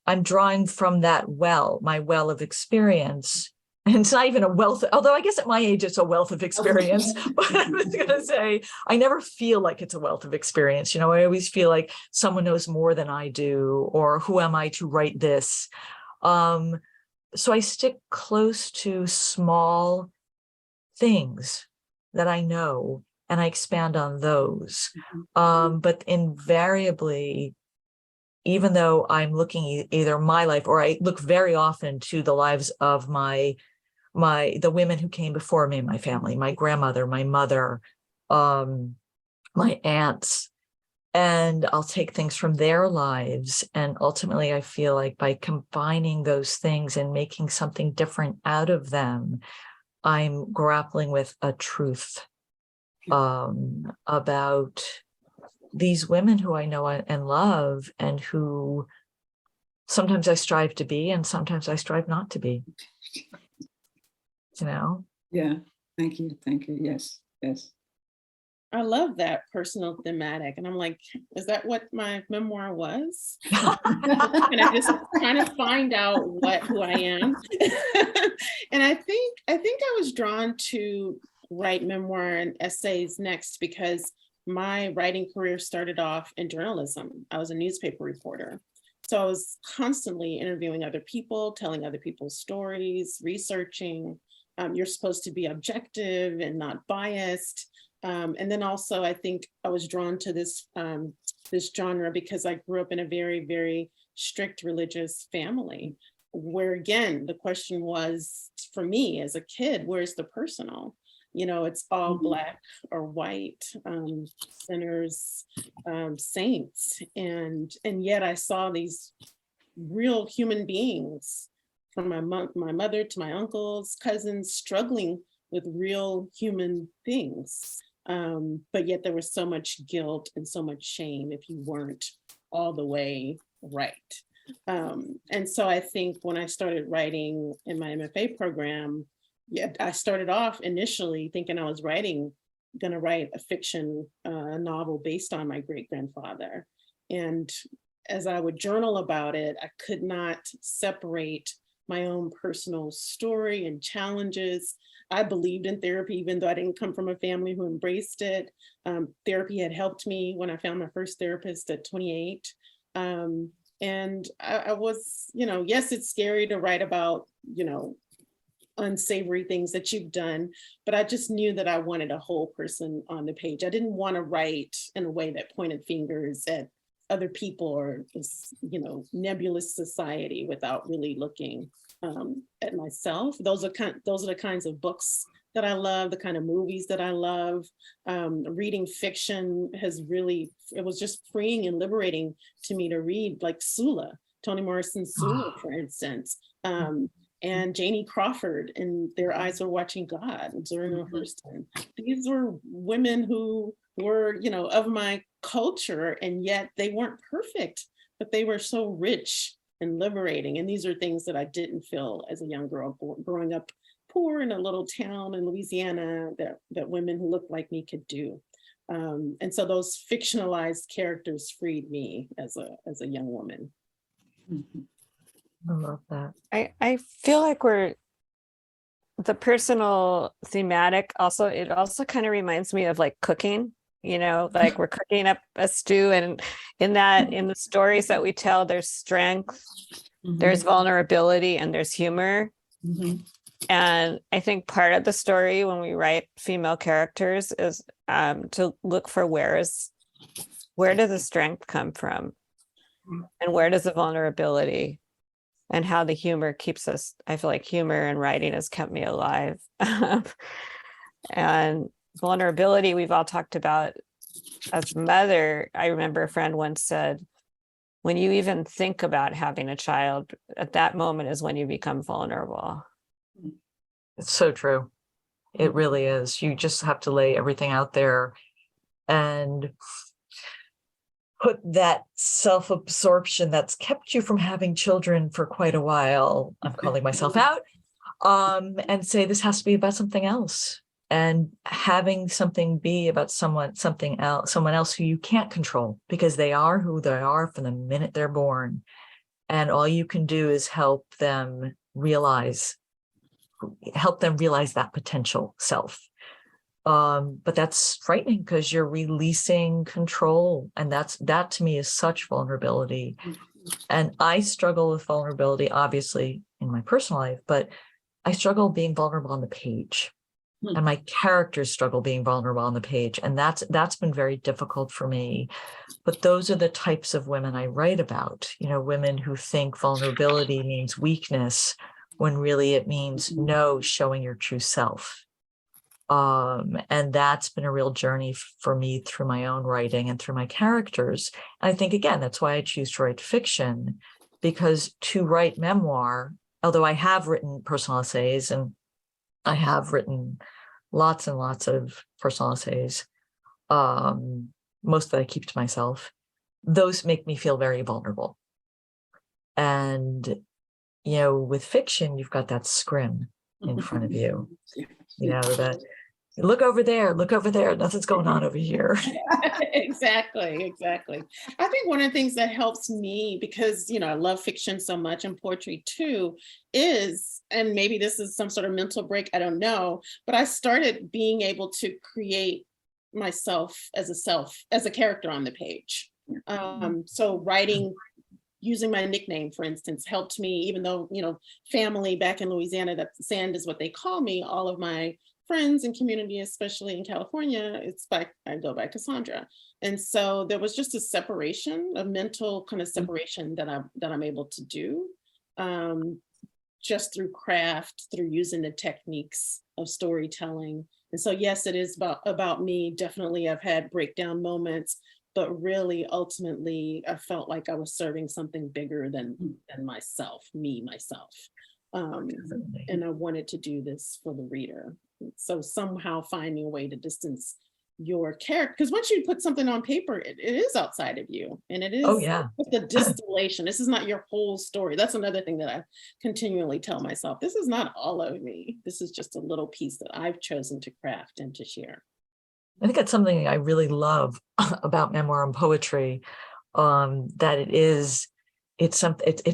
I'm drawing from that my well of experience. And it's not even a wealth, although I guess at my age, it's a wealth of experience. But I was going to say, I never feel like it's a wealth of experience. I always feel like someone knows more than I do, or who am I to write this? So I stick close to small things that I know, and I expand on those. But invariably, even though I'm looking either my life, or I look very often to the lives of the women who came before me in my family, my grandmother, my mother, my aunts, and I'll take things from their lives. And ultimately, I feel like by combining those things and making something different out of them, I'm grappling with a truth about these women who I know and love, and who sometimes I strive to be, and sometimes I strive not to be. Yeah. Thank you. Yes. I love that personal thematic. And I'm like, is that what my memoir was? And I just kind of find out who I am. And I think I was drawn to write memoir and essays next because my writing career started off in journalism. I was a newspaper reporter. So I was constantly interviewing other people, telling other people's stories, researching, you're supposed to be objective and not biased. And then also, I think I was drawn to this genre because I grew up in a very, very strict religious family, where again, the question was for me as a kid, where's the personal? It's all Black or white, sinners, saints. And yet I saw these real human beings, from my mother to my uncles, cousins, struggling with real human things. But yet there was so much guilt and so much shame if you weren't all the way right. And so I think when I started writing in my MFA program, I started off initially thinking I was going to write a fiction novel based on my great-grandfather. And as I would journal about it, I could not separate my own personal story and challenges. I believed in therapy, even though I didn't come from a family who embraced it. Therapy had helped me when I found my first therapist at 28. And I was, yes, it's scary to write about, unsavory things that you've done, but I just knew that I wanted a whole person on the page. I didn't want to write in a way that pointed fingers at other people or this, nebulous society without really looking at myself. Those are the kinds of books that I love, the kind of movies that I love. Reading fiction it was just freeing and liberating to me to read, like Sula, Toni Morrison's Sula, for instance. And Janie Crawford in Their Eyes Are Watching God, and Zora Hurston. These were women who were, of my culture, and yet they weren't perfect, but they were so rich and liberating. And these are things that I didn't feel as a young girl growing up poor in a little town in Louisiana that women who looked like me could do. And so those fictionalized characters freed me as a young woman. I love that. I feel like the personal thematic it also kind of reminds me of like cooking, like we're cooking up a stew, and in the stories that we tell, there's strength, there's vulnerability, and there's humor. And I think part of the story when we write female characters is to look for where does the strength come from, and where does the vulnerability, and how the humor keeps us. I feel like humor and writing has kept me alive. And vulnerability, we've all talked about. As a mother, I remember a friend once said, when you even think about having a child, at that moment is when you become vulnerable. It's so true. It really is. You just have to lay everything out there and put that self-absorption that's kept you from having children for quite a while. I'm calling myself out, and say this has to be about something else. And having something be about someone else who you can't control, because they are who they are from the minute they're born. And all you can do is help them realize that potential self. But that's frightening because you're releasing control. And that to me is such vulnerability. And I struggle with vulnerability, obviously, in my personal life, but I struggle being vulnerable on the page. And my characters struggle being vulnerable on the page. And that's been very difficult for me. But those are the types of women I write about, women who think vulnerability means weakness, when really it means showing your true self. And that's been a real journey for me through my own writing and through my characters. And I think, again, that's why I choose to write fiction, because to write memoir, although I have written personal essays and I have written lots and lots of personal essays, most that I keep to myself, those make me feel very vulnerable. And, with fiction, you've got that scrim in front of you, that look over there, nothing's going on over here. Exactly. I think one of the things that helps me, because, I love fiction so much and poetry too, is, and maybe this is some sort of mental break, I don't know, but I started being able to create myself as a character on the page. So writing using my nickname, for instance, helped me, even though, family back in Louisiana, that Sand is what they call me. All of my friends and community, especially in California, I go by Cassandra. And so there was just a separation, a mental kind of separation that I'm able to do just through craft, through using the techniques of storytelling. And so, yes, it is about me. Definitely, I've had breakdown moments, but really, ultimately, I felt like I was serving something bigger than myself. And I wanted to do this for the reader. So somehow finding a way to distance your character, because once you put something on paper, it is outside of you, and it is the distillation. This is not your whole story. That's another thing that I continually tell myself. This is not all of me. This is just a little piece that I've chosen to craft and to share. I think that's something I really love about memoir and poetry, that it's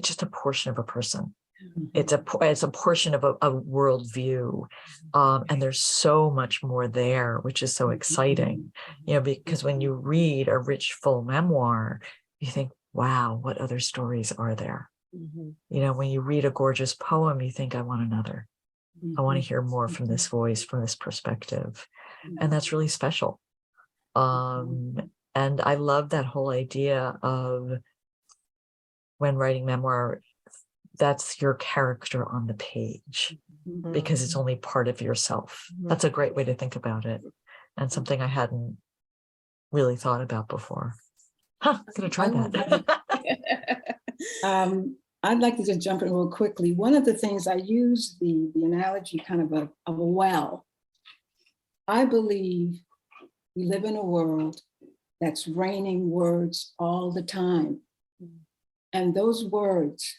just a portion of a person. It's a portion of a worldview, and there's so much more there, which is so exciting. Because when you read a rich, full memoir, you think, "Wow, what other stories are there?" When you read a gorgeous poem, you think, "I want another. I want to hear more from this voice, from this perspective," and that's really special. And I love that whole idea of when writing memoir, that's your character on the page, because it's only part of yourself. That's a great way to think about it, and something I hadn't really thought about before. I'm gonna try that. I'd like to just jump in real quickly. One of the things I use the analogy kind of a well. I believe we live in a world that's raining words all the time, and those words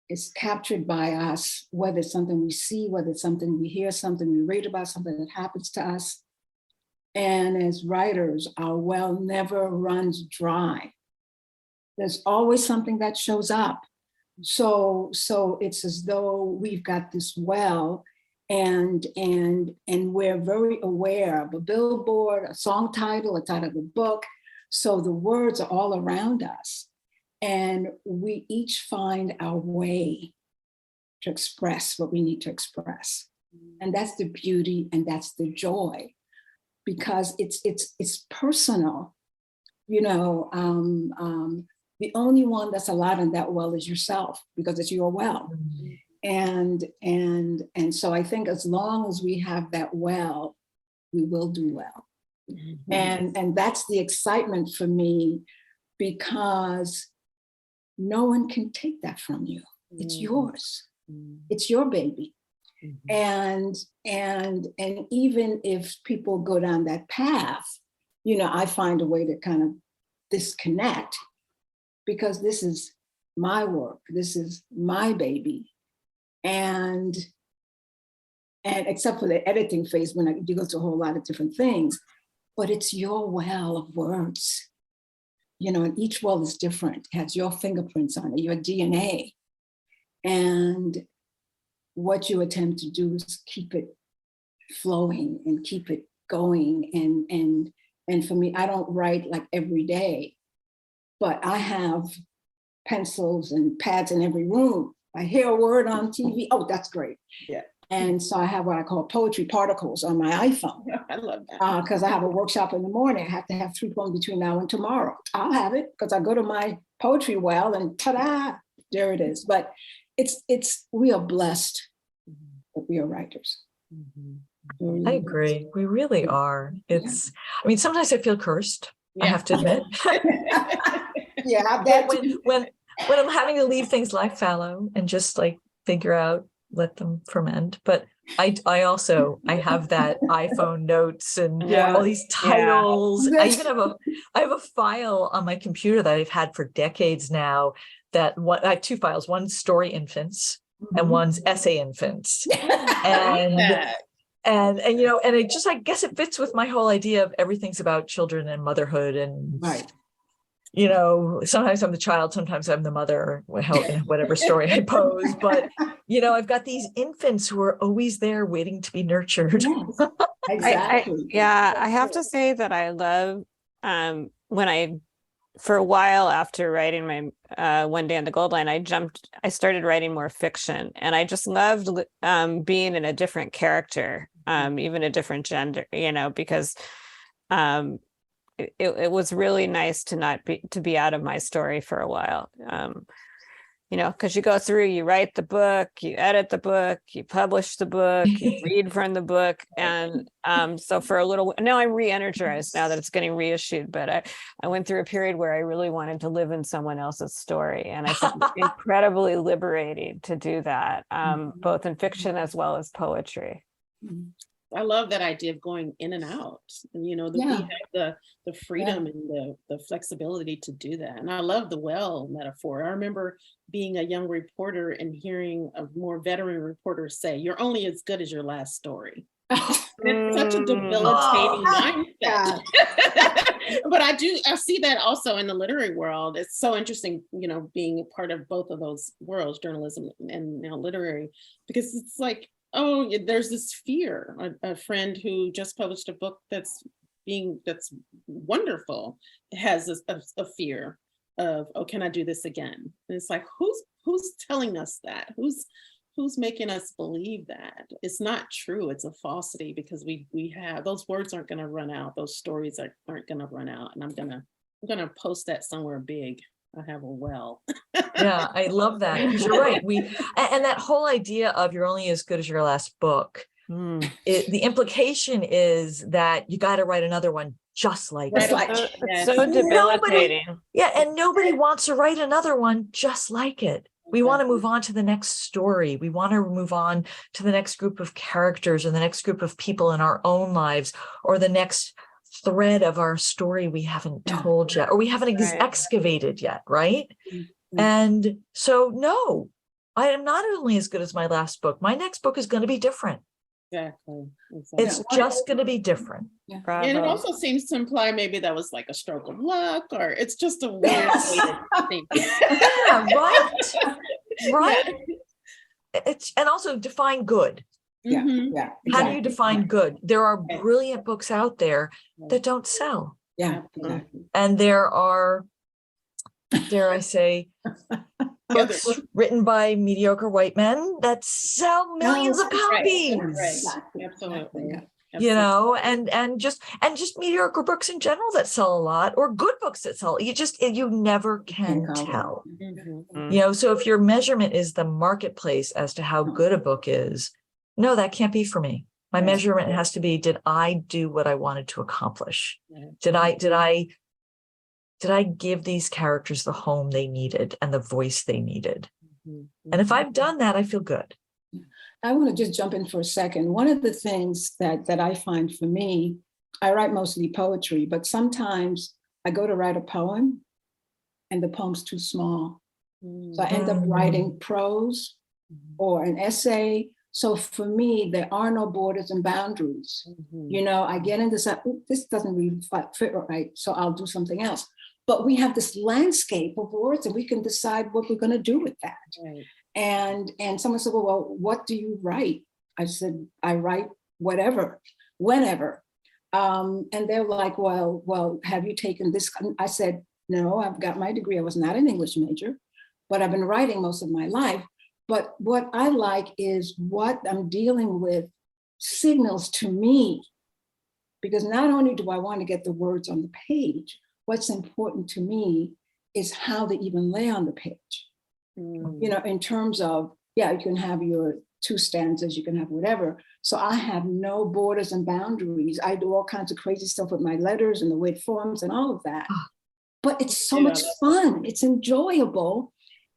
is captured by us, whether it's something we see, whether it's something we hear, something we read about, something that happens to us. And as writers, our well never runs dry. There's always something that shows up. So it's as though we've got this well, and we're very aware of a billboard, a song title, a title of a book. So the words are all around us. And we each find our way to express what we need to express. And that's the beauty, and that's the joy, because it's personal. The only one that's allowed in that well is yourself, because it's your well. And so I think as long as we have that well, we will do well. And that's the excitement for me, because no one can take that from you. It's yours. It's your baby. And even if people go down that path, I find a way to kind of disconnect, because this is my work. This is my baby. And except for the editing phase, when you go through a whole lot of different things, but it's your well of words. And each well is different, it has your fingerprints on it, your DNA. And what you attempt to do is keep it flowing and keep it going. And for me, I don't write like every day, but I have pencils and pads in every room. I hear a word on TV, oh, that's great. Yeah. And so I have what I call poetry particles on my iPhone. I love that. Because I have a workshop in the morning. I have to have 3 poems between now and tomorrow. I'll have it because I go to my poetry well and ta-da, there it is. But we are blessed that we are writers. I agree. We really are. Sometimes I feel cursed. I have to admit. When I'm having to leave things like fallow and just like figure out, let them ferment. But I have that iPhone notes and all these titles. I have a file on my computer that I've had for decades now. I have 2 files. One's story infants and one's essay infants. And I guess it fits with my whole idea of everything's about children and motherhood, and sometimes I'm the child, sometimes I'm the mother, in whatever story I pose. But I've got these infants who are always there waiting to be nurtured. Yes, exactly. I have to say that I love when I for a while after writing my One Day on the Gold Line, I started writing more fiction, and I just loved being in a different character, even a different gender, because it was really nice to be out of my story for a while. Because you go through, you write the book, you edit the book, you publish the book, you read from the book. And so for a little, now I'm re-energized now that it's getting reissued, but I went through a period where I really wanted to live in someone else's story. And I found it incredibly liberating to do that, both in fiction as well as poetry. I love that idea of going in and out. And, we have the freedom and the flexibility to do that. And I love the well metaphor. I remember being a young reporter and hearing a more veteran reporter say, "You're only as good as your last story." It's such a debilitating mindset. But I see that also in the literary world. It's so interesting, being a part of both of those worlds, journalism and now literary, because it's like, oh, there's this fear. A friend who just published a book that's wonderful has a fear of, oh, can I do this again? And it's like, who's telling us that? Who's making us believe that? It's not true. It's a falsity, because we have, those words aren't going to run out. Those stories aren't going to run out. And I'm gonna post that somewhere big. I have a well. Yeah, I love that, because you're right. And that whole idea of you're only as good as your last book. The implication is that you got to write another one just like it. It's so debilitating. And nobody wants to write another one just like it. We want to move on to the next story. We want to move on to the next group of characters, or the next group of people in our own lives, or the next thread of our story we haven't told yet, or we haven't excavated yet, right? And so, no, I am not only as good as my last book. My next book is going to be different. Exactly. It's just going to be different. And it also seems to imply maybe that was like a stroke of luck, or it's just a weird way to think. Right. And also define good. Exactly. How do you define good? There are brilliant books out there that don't sell. And there are, dare I say, books written by mediocre white men that sell millions of copies. Absolutely. And just mediocre books in general that sell a lot, or good books that sell. You never can tell. So if your measurement is the marketplace as to how good a book is, no, that can't be for me. My measurement has to be, did I do what I wanted to accomplish? Did I give these characters the home they needed and the voice they needed? And if I've done that, I feel good. I want to just jump in for a second. One of the things that I find for me, I write mostly poetry, but sometimes I go to write a poem and the poem's too small. So I end up writing prose or an essay. So for me, there are no borders and boundaries. I get into this doesn't really fit right, so I'll do something else. But we have this landscape of words, and we can decide what we're going to do with that. Right. And someone said, well, what do you write? I said, I write whatever, whenever. And they're like, well, have you taken this? I said, no, I've got my degree. I was not an English major, but I've been writing most of my life. But what I like is what I'm dealing with signals to me, because not only do I want to get the words on the page, what's important to me is how they even lay on the page. In terms of, you can have your 2 stanzas, you can have whatever. So I have no borders and boundaries. I do all kinds of crazy stuff with my letters and the way it forms and all of that. But it's so much fun. It's enjoyable.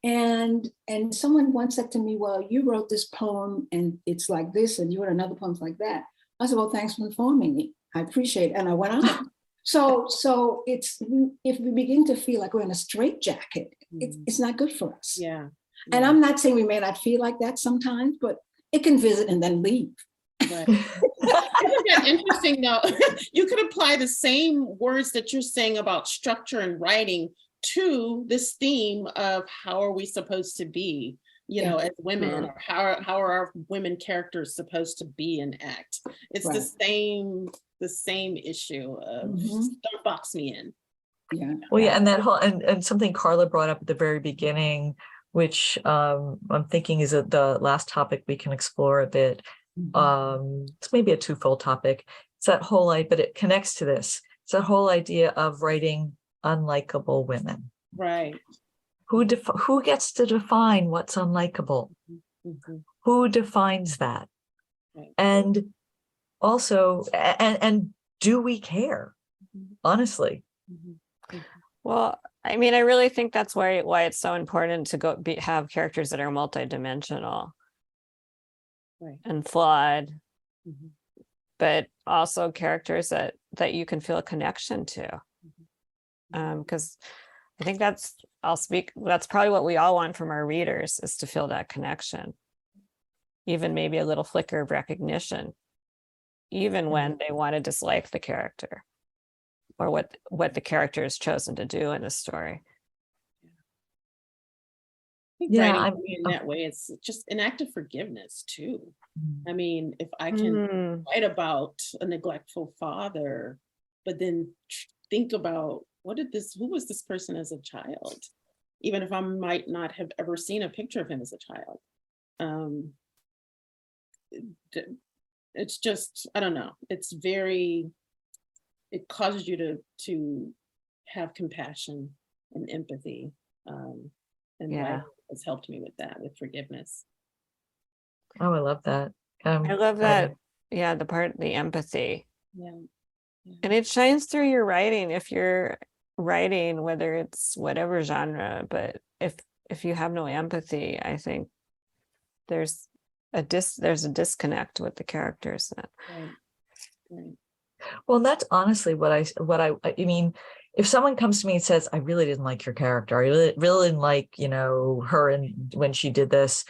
And someone once said to me, well, you wrote this poem and it's like this, and you wrote another poem like that. I said, well, thanks for informing me. I appreciate it. And I went on. So it's, if we begin to feel like we're in a straitjacket, it's not good for us. And I'm not saying we may not feel like that sometimes, but it can visit and then leave. Right. Isn't that interesting though? You could apply the same words that you're saying about structure and writing to this theme of how are we supposed to be, as women, or how are our women characters supposed to be and act? It's the same issue of don't box me in. Yeah. Well, yeah, and that whole and something Carla brought up at the very beginning, which I'm thinking is the last topic we can explore a bit. It's maybe a twofold topic. It's that whole but it connects to this. It's that whole idea of writing unlikable women. Right. Who gets to define what's unlikable? Mhm. Who defines that? Right. And also, and do we care? Honestly. Mhm. Well, I mean, I really think that's why it's so important to have characters that are multidimensional Right. and flawed, Mhm. but also characters that you can feel a connection to. Because I think that's probably what we all want from our readers, is to feel that connection, even maybe a little flicker of recognition, even when they want to dislike the character or what the character has chosen to do in the story. I think Yeah, writing in that way, it's just an act of forgiveness too. I mean, if I can write about a neglectful father, but then think about who was this person as a child, even if I might not have ever seen a picture of him as a child. It's just, I don't know. It causes you to have compassion and empathy. And writing has helped me with that, with forgiveness. Oh, I love that. I love that. Yeah, the empathy. Yeah. And it shines through your writing if you're writing, whether it's whatever genre, but if you have no empathy, I think there's a disconnect with the characters. Right. Well, that's honestly what I mean, if someone comes to me and says, I really didn't like your character, I really didn't like, her and when she did this,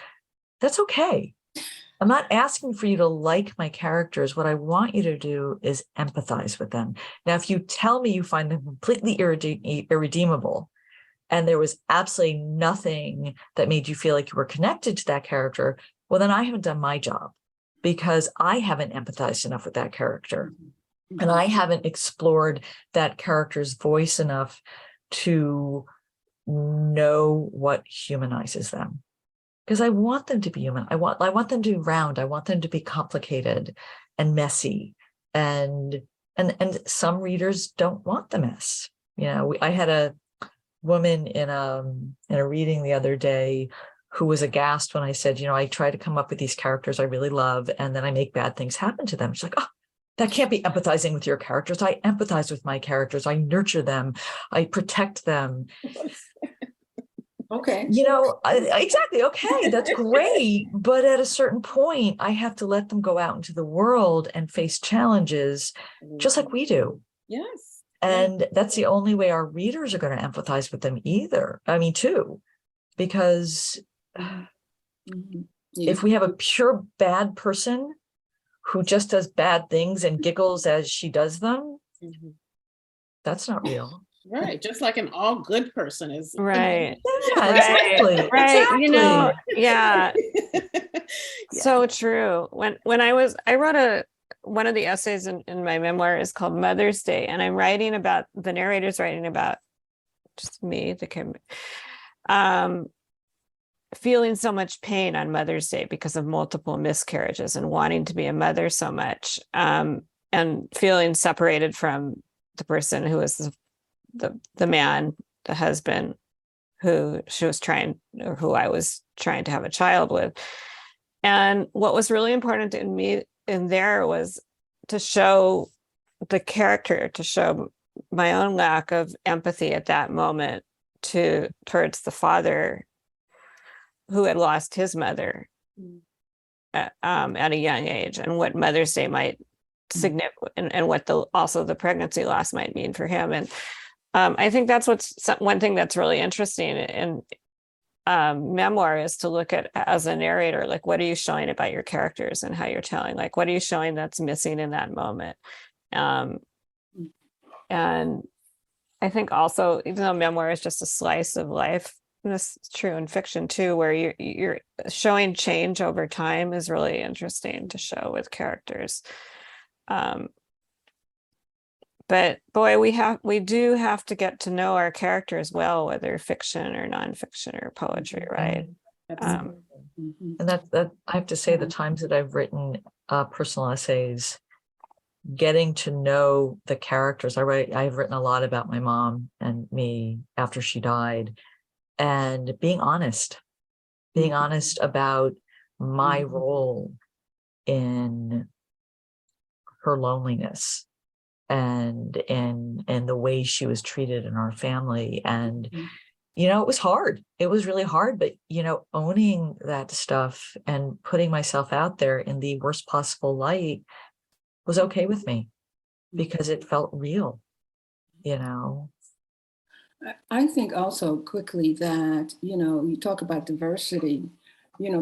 that's okay. I'm not asking for you to like my characters. What I want you to do is empathize with them. Now, if you tell me you find them completely irredeemable, and there was absolutely nothing that made you feel like you were connected to that character, well, then I haven't done my job, because I haven't empathized enough with that character. And I haven't explored that character's voice enough to know what humanizes them. Because I want them to be human. I want them to be round. I want them to be complicated and messy. And some readers don't want the mess. I had a woman in a reading the other day who was aghast when I said, I try to come up with these characters I really love, and then I make bad things happen to them. She's like, oh, that can't be empathizing with your characters. I empathize with my characters. I nurture them. I protect them. Okay. Exactly. Okay, that's great. But at a certain point, I have to let them go out into the world and face challenges just like we do. Yes. And that's the only way our readers are going to empathize with them too, because if we have a pure bad person who just does bad things and giggles as she does them, that's not real. Right, just like an all good person is. Right. Yeah, exactly. Right. Exactly. Yeah. So true. When I wrote one of the essays in my memoir is called Mother's Day, and the narrator's writing about just me, feeling so much pain on Mother's Day because of multiple miscarriages and wanting to be a mother so much, and feeling separated from the person who is the man, the husband, who I was trying to have a child with. And what was really important in me in there was to show the character, to show my own lack of empathy at that moment towards the father who had lost his mother at a young age, and what Mother's Day might significant, and what also the pregnancy loss might mean for him. And I think that's one thing that's really interesting in memoir, is to look at, as a narrator, like, what are you showing about your characters and how you're telling, like, what are you showing that's missing in that moment? And I think also, even though memoir is just a slice of life, and this is true in fiction too, where you're showing change over time, is really interesting to show with characters. But boy, we do have to get to know our characters well, whether fiction or nonfiction or poetry, right? Absolutely. And that I have to say, the times that I've written personal essays, getting to know the characters. I've written a lot about my mom and me after she died, and being honest about my role in her loneliness and in the way she was treated in our family. And it was hard. It was really hard, but owning that stuff and putting myself out there in the worst possible light was okay with me, because it felt real. I think also quickly that, you talk about diversity,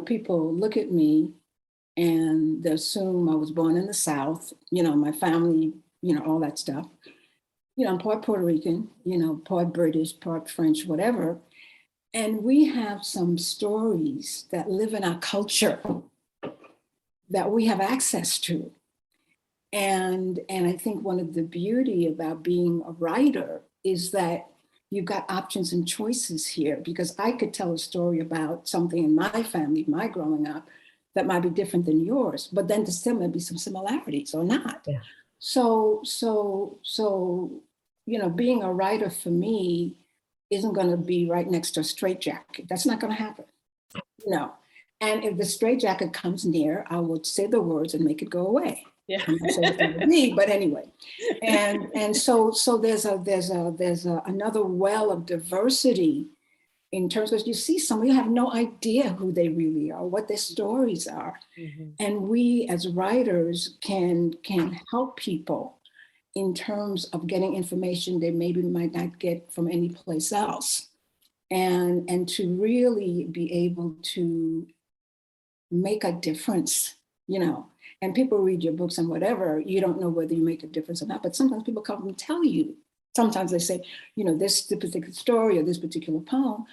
people look at me and they assume I was born in the South, my family, all that stuff. I'm part Puerto Rican, part British, part French, whatever. And we have some stories that live in our culture that we have access to. And I think one of the beauty about being a writer is that you've got options and choices here, because I could tell a story about something in my family, my growing up, that might be different than yours, but then there still may be some similarities or not. Yeah. So, being a writer for me isn't going to be right next to a straitjacket. That's not going to happen. And if the straitjacket comes near, I would say the words and make it go away. Yeah. I'm not saying it's gonna be, but anyway. And so there's another well of diversity in terms of, you see somebody, you have no idea who they really are, what their stories are. And we as writers can help people in terms of getting information they maybe might not get from any place else. And to really be able to make a difference, and people read your books and whatever, you don't know whether you make a difference or not, but sometimes people come and tell you. Sometimes they say, this particular story or this particular poem.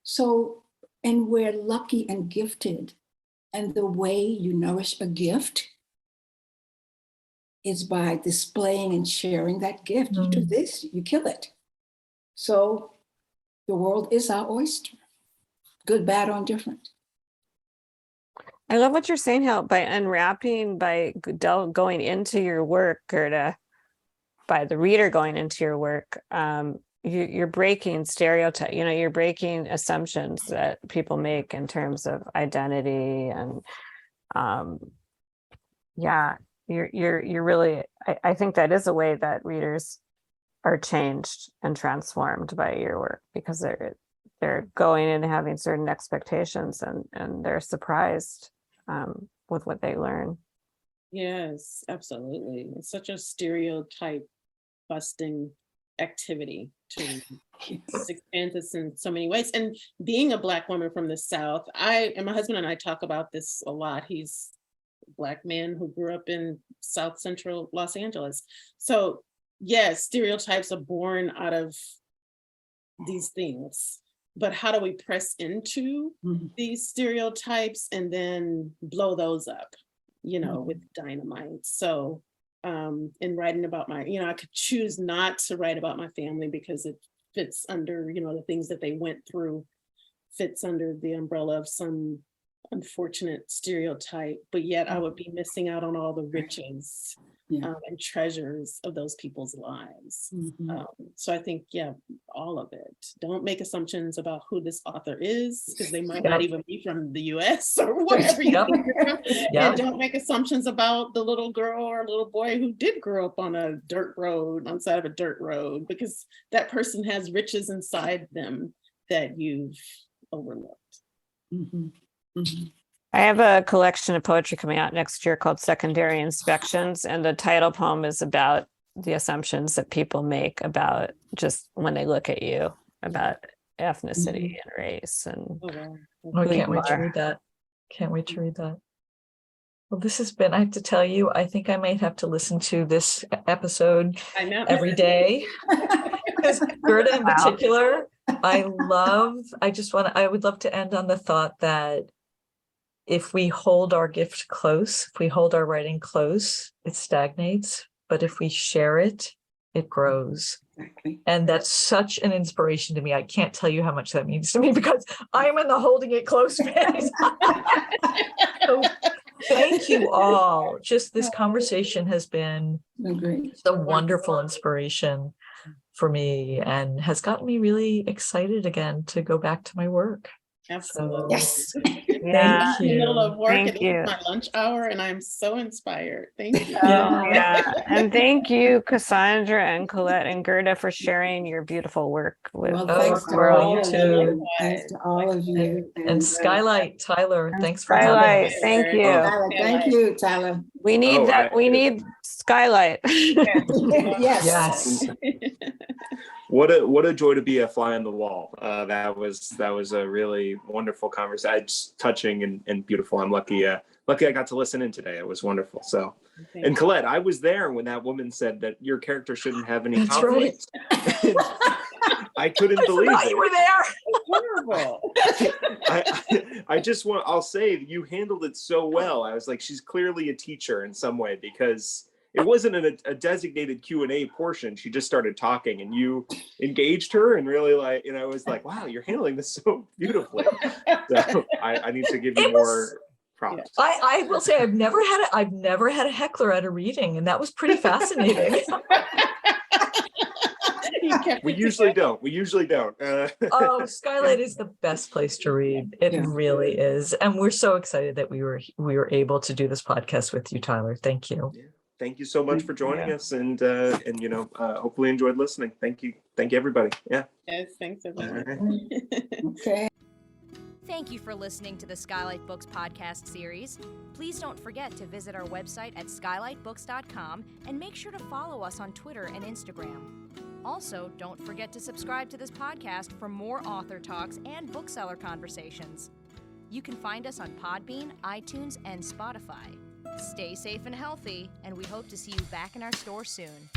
So, and we're lucky and gifted. And the way you nourish a gift is by displaying and sharing that gift. You do this, you kill it. So the world is our oyster, good, bad, or indifferent. I love what you're saying, how by unwrapping, by going into your work, Gerda, by the reader going into your work, you're breaking stereotype, you're breaking assumptions that people make in terms of identity. And you're really, I think that is a way that readers are changed and transformed by your work, because they're going in and having certain expectations, and they're surprised with what they learn. Yes, absolutely. It's such a stereotype busting activity to expand this in so many ways. And being a Black woman from the South, and my husband and I talk about this a lot. He's a Black man who grew up in South Central Los Angeles. So yes, stereotypes are born out of these things. But how do we press into these stereotypes and then blow those up, with dynamite? So in writing about I could choose not to write about my family because it fits under, the things that they went through, fits under the umbrella of some unfortunate stereotype, but yet I would be missing out on all the riches and treasures of those people's lives. So I think, all of it. Don't make assumptions about who this author is, because they might not even be from the US or whatever you think they're from. And don't make assumptions about the little girl or little boy who did grow up on a dirt road, on the side of a dirt road, because that person has riches inside them that you've overlooked. I have a collection of poetry coming out next year called Secondary Inspections, and the title poem is about the assumptions that people make about just when they look at you, about ethnicity and race. And I can't wait to read that. Can't wait to read that. Well, this has been, I have to tell you, I think I might have to listen to this episode every day. Because Gerda in particular, I would love to end on the thought that if we hold our gift close, if we hold our writing close, it stagnates. But if we share it, it grows. Exactly. And that's such an inspiration to me. I can't tell you how much that means to me because I'm in the holding it close phase. So thank you all. Just this conversation has been Agree. a wonderful inspiration for me and has gotten me really excited again to go back to my work. Absolutely. Yes. Yeah. Thank I'm in the middle of you. work Thank and you. it's my lunch hour, and I'm so inspired. Thank you. Oh, yeah. And thank you, Cassandra and Colette and Gerda, for sharing your beautiful work with Well, the thanks book to world. all you of too. you. Thanks to all of you. And Skylight, Tyler, thanks for having Skylight, us. thank you. Tyler, thank you, Tyler. We need Oh, that. We need Skylight. Yes. Yes. What a joy to be a fly on the wall. That was a really wonderful conversation. It's touching and beautiful. I'm lucky I got to listen in today. It was wonderful. So, and Colette, I was there when that woman said that your character shouldn't have any That's right. conflict. I couldn't I believe forgot it. you were there. Horrible. I'll say you handled it so well. I was like, she's clearly a teacher in some way because it wasn't a designated Q&A portion. She just started talking and you engaged her and really I was like, wow, you're handling this so beautifully. So I need to give you more props. I will say I've never had a heckler at a reading, and that was pretty fascinating. We usually don't. Oh, Skylight is the best place to read. It Yeah. really is. And we're so excited that we were able to do this podcast with you, Tyler. Thank you. Yeah. Thank you so much for joining us and hopefully enjoyed listening. Thank you everybody. Yeah. Yes, thanks All everyone. right. Okay. Thank you for listening to the Skylight Books podcast series. Please don't forget to visit our website at skylightbooks.com and make sure to follow us on Twitter and Instagram. Also, don't forget to subscribe to this podcast for more author talks and bookseller conversations. You can find us on Podbean, iTunes, and Spotify. Stay safe and healthy, and we hope to see you back in our store soon.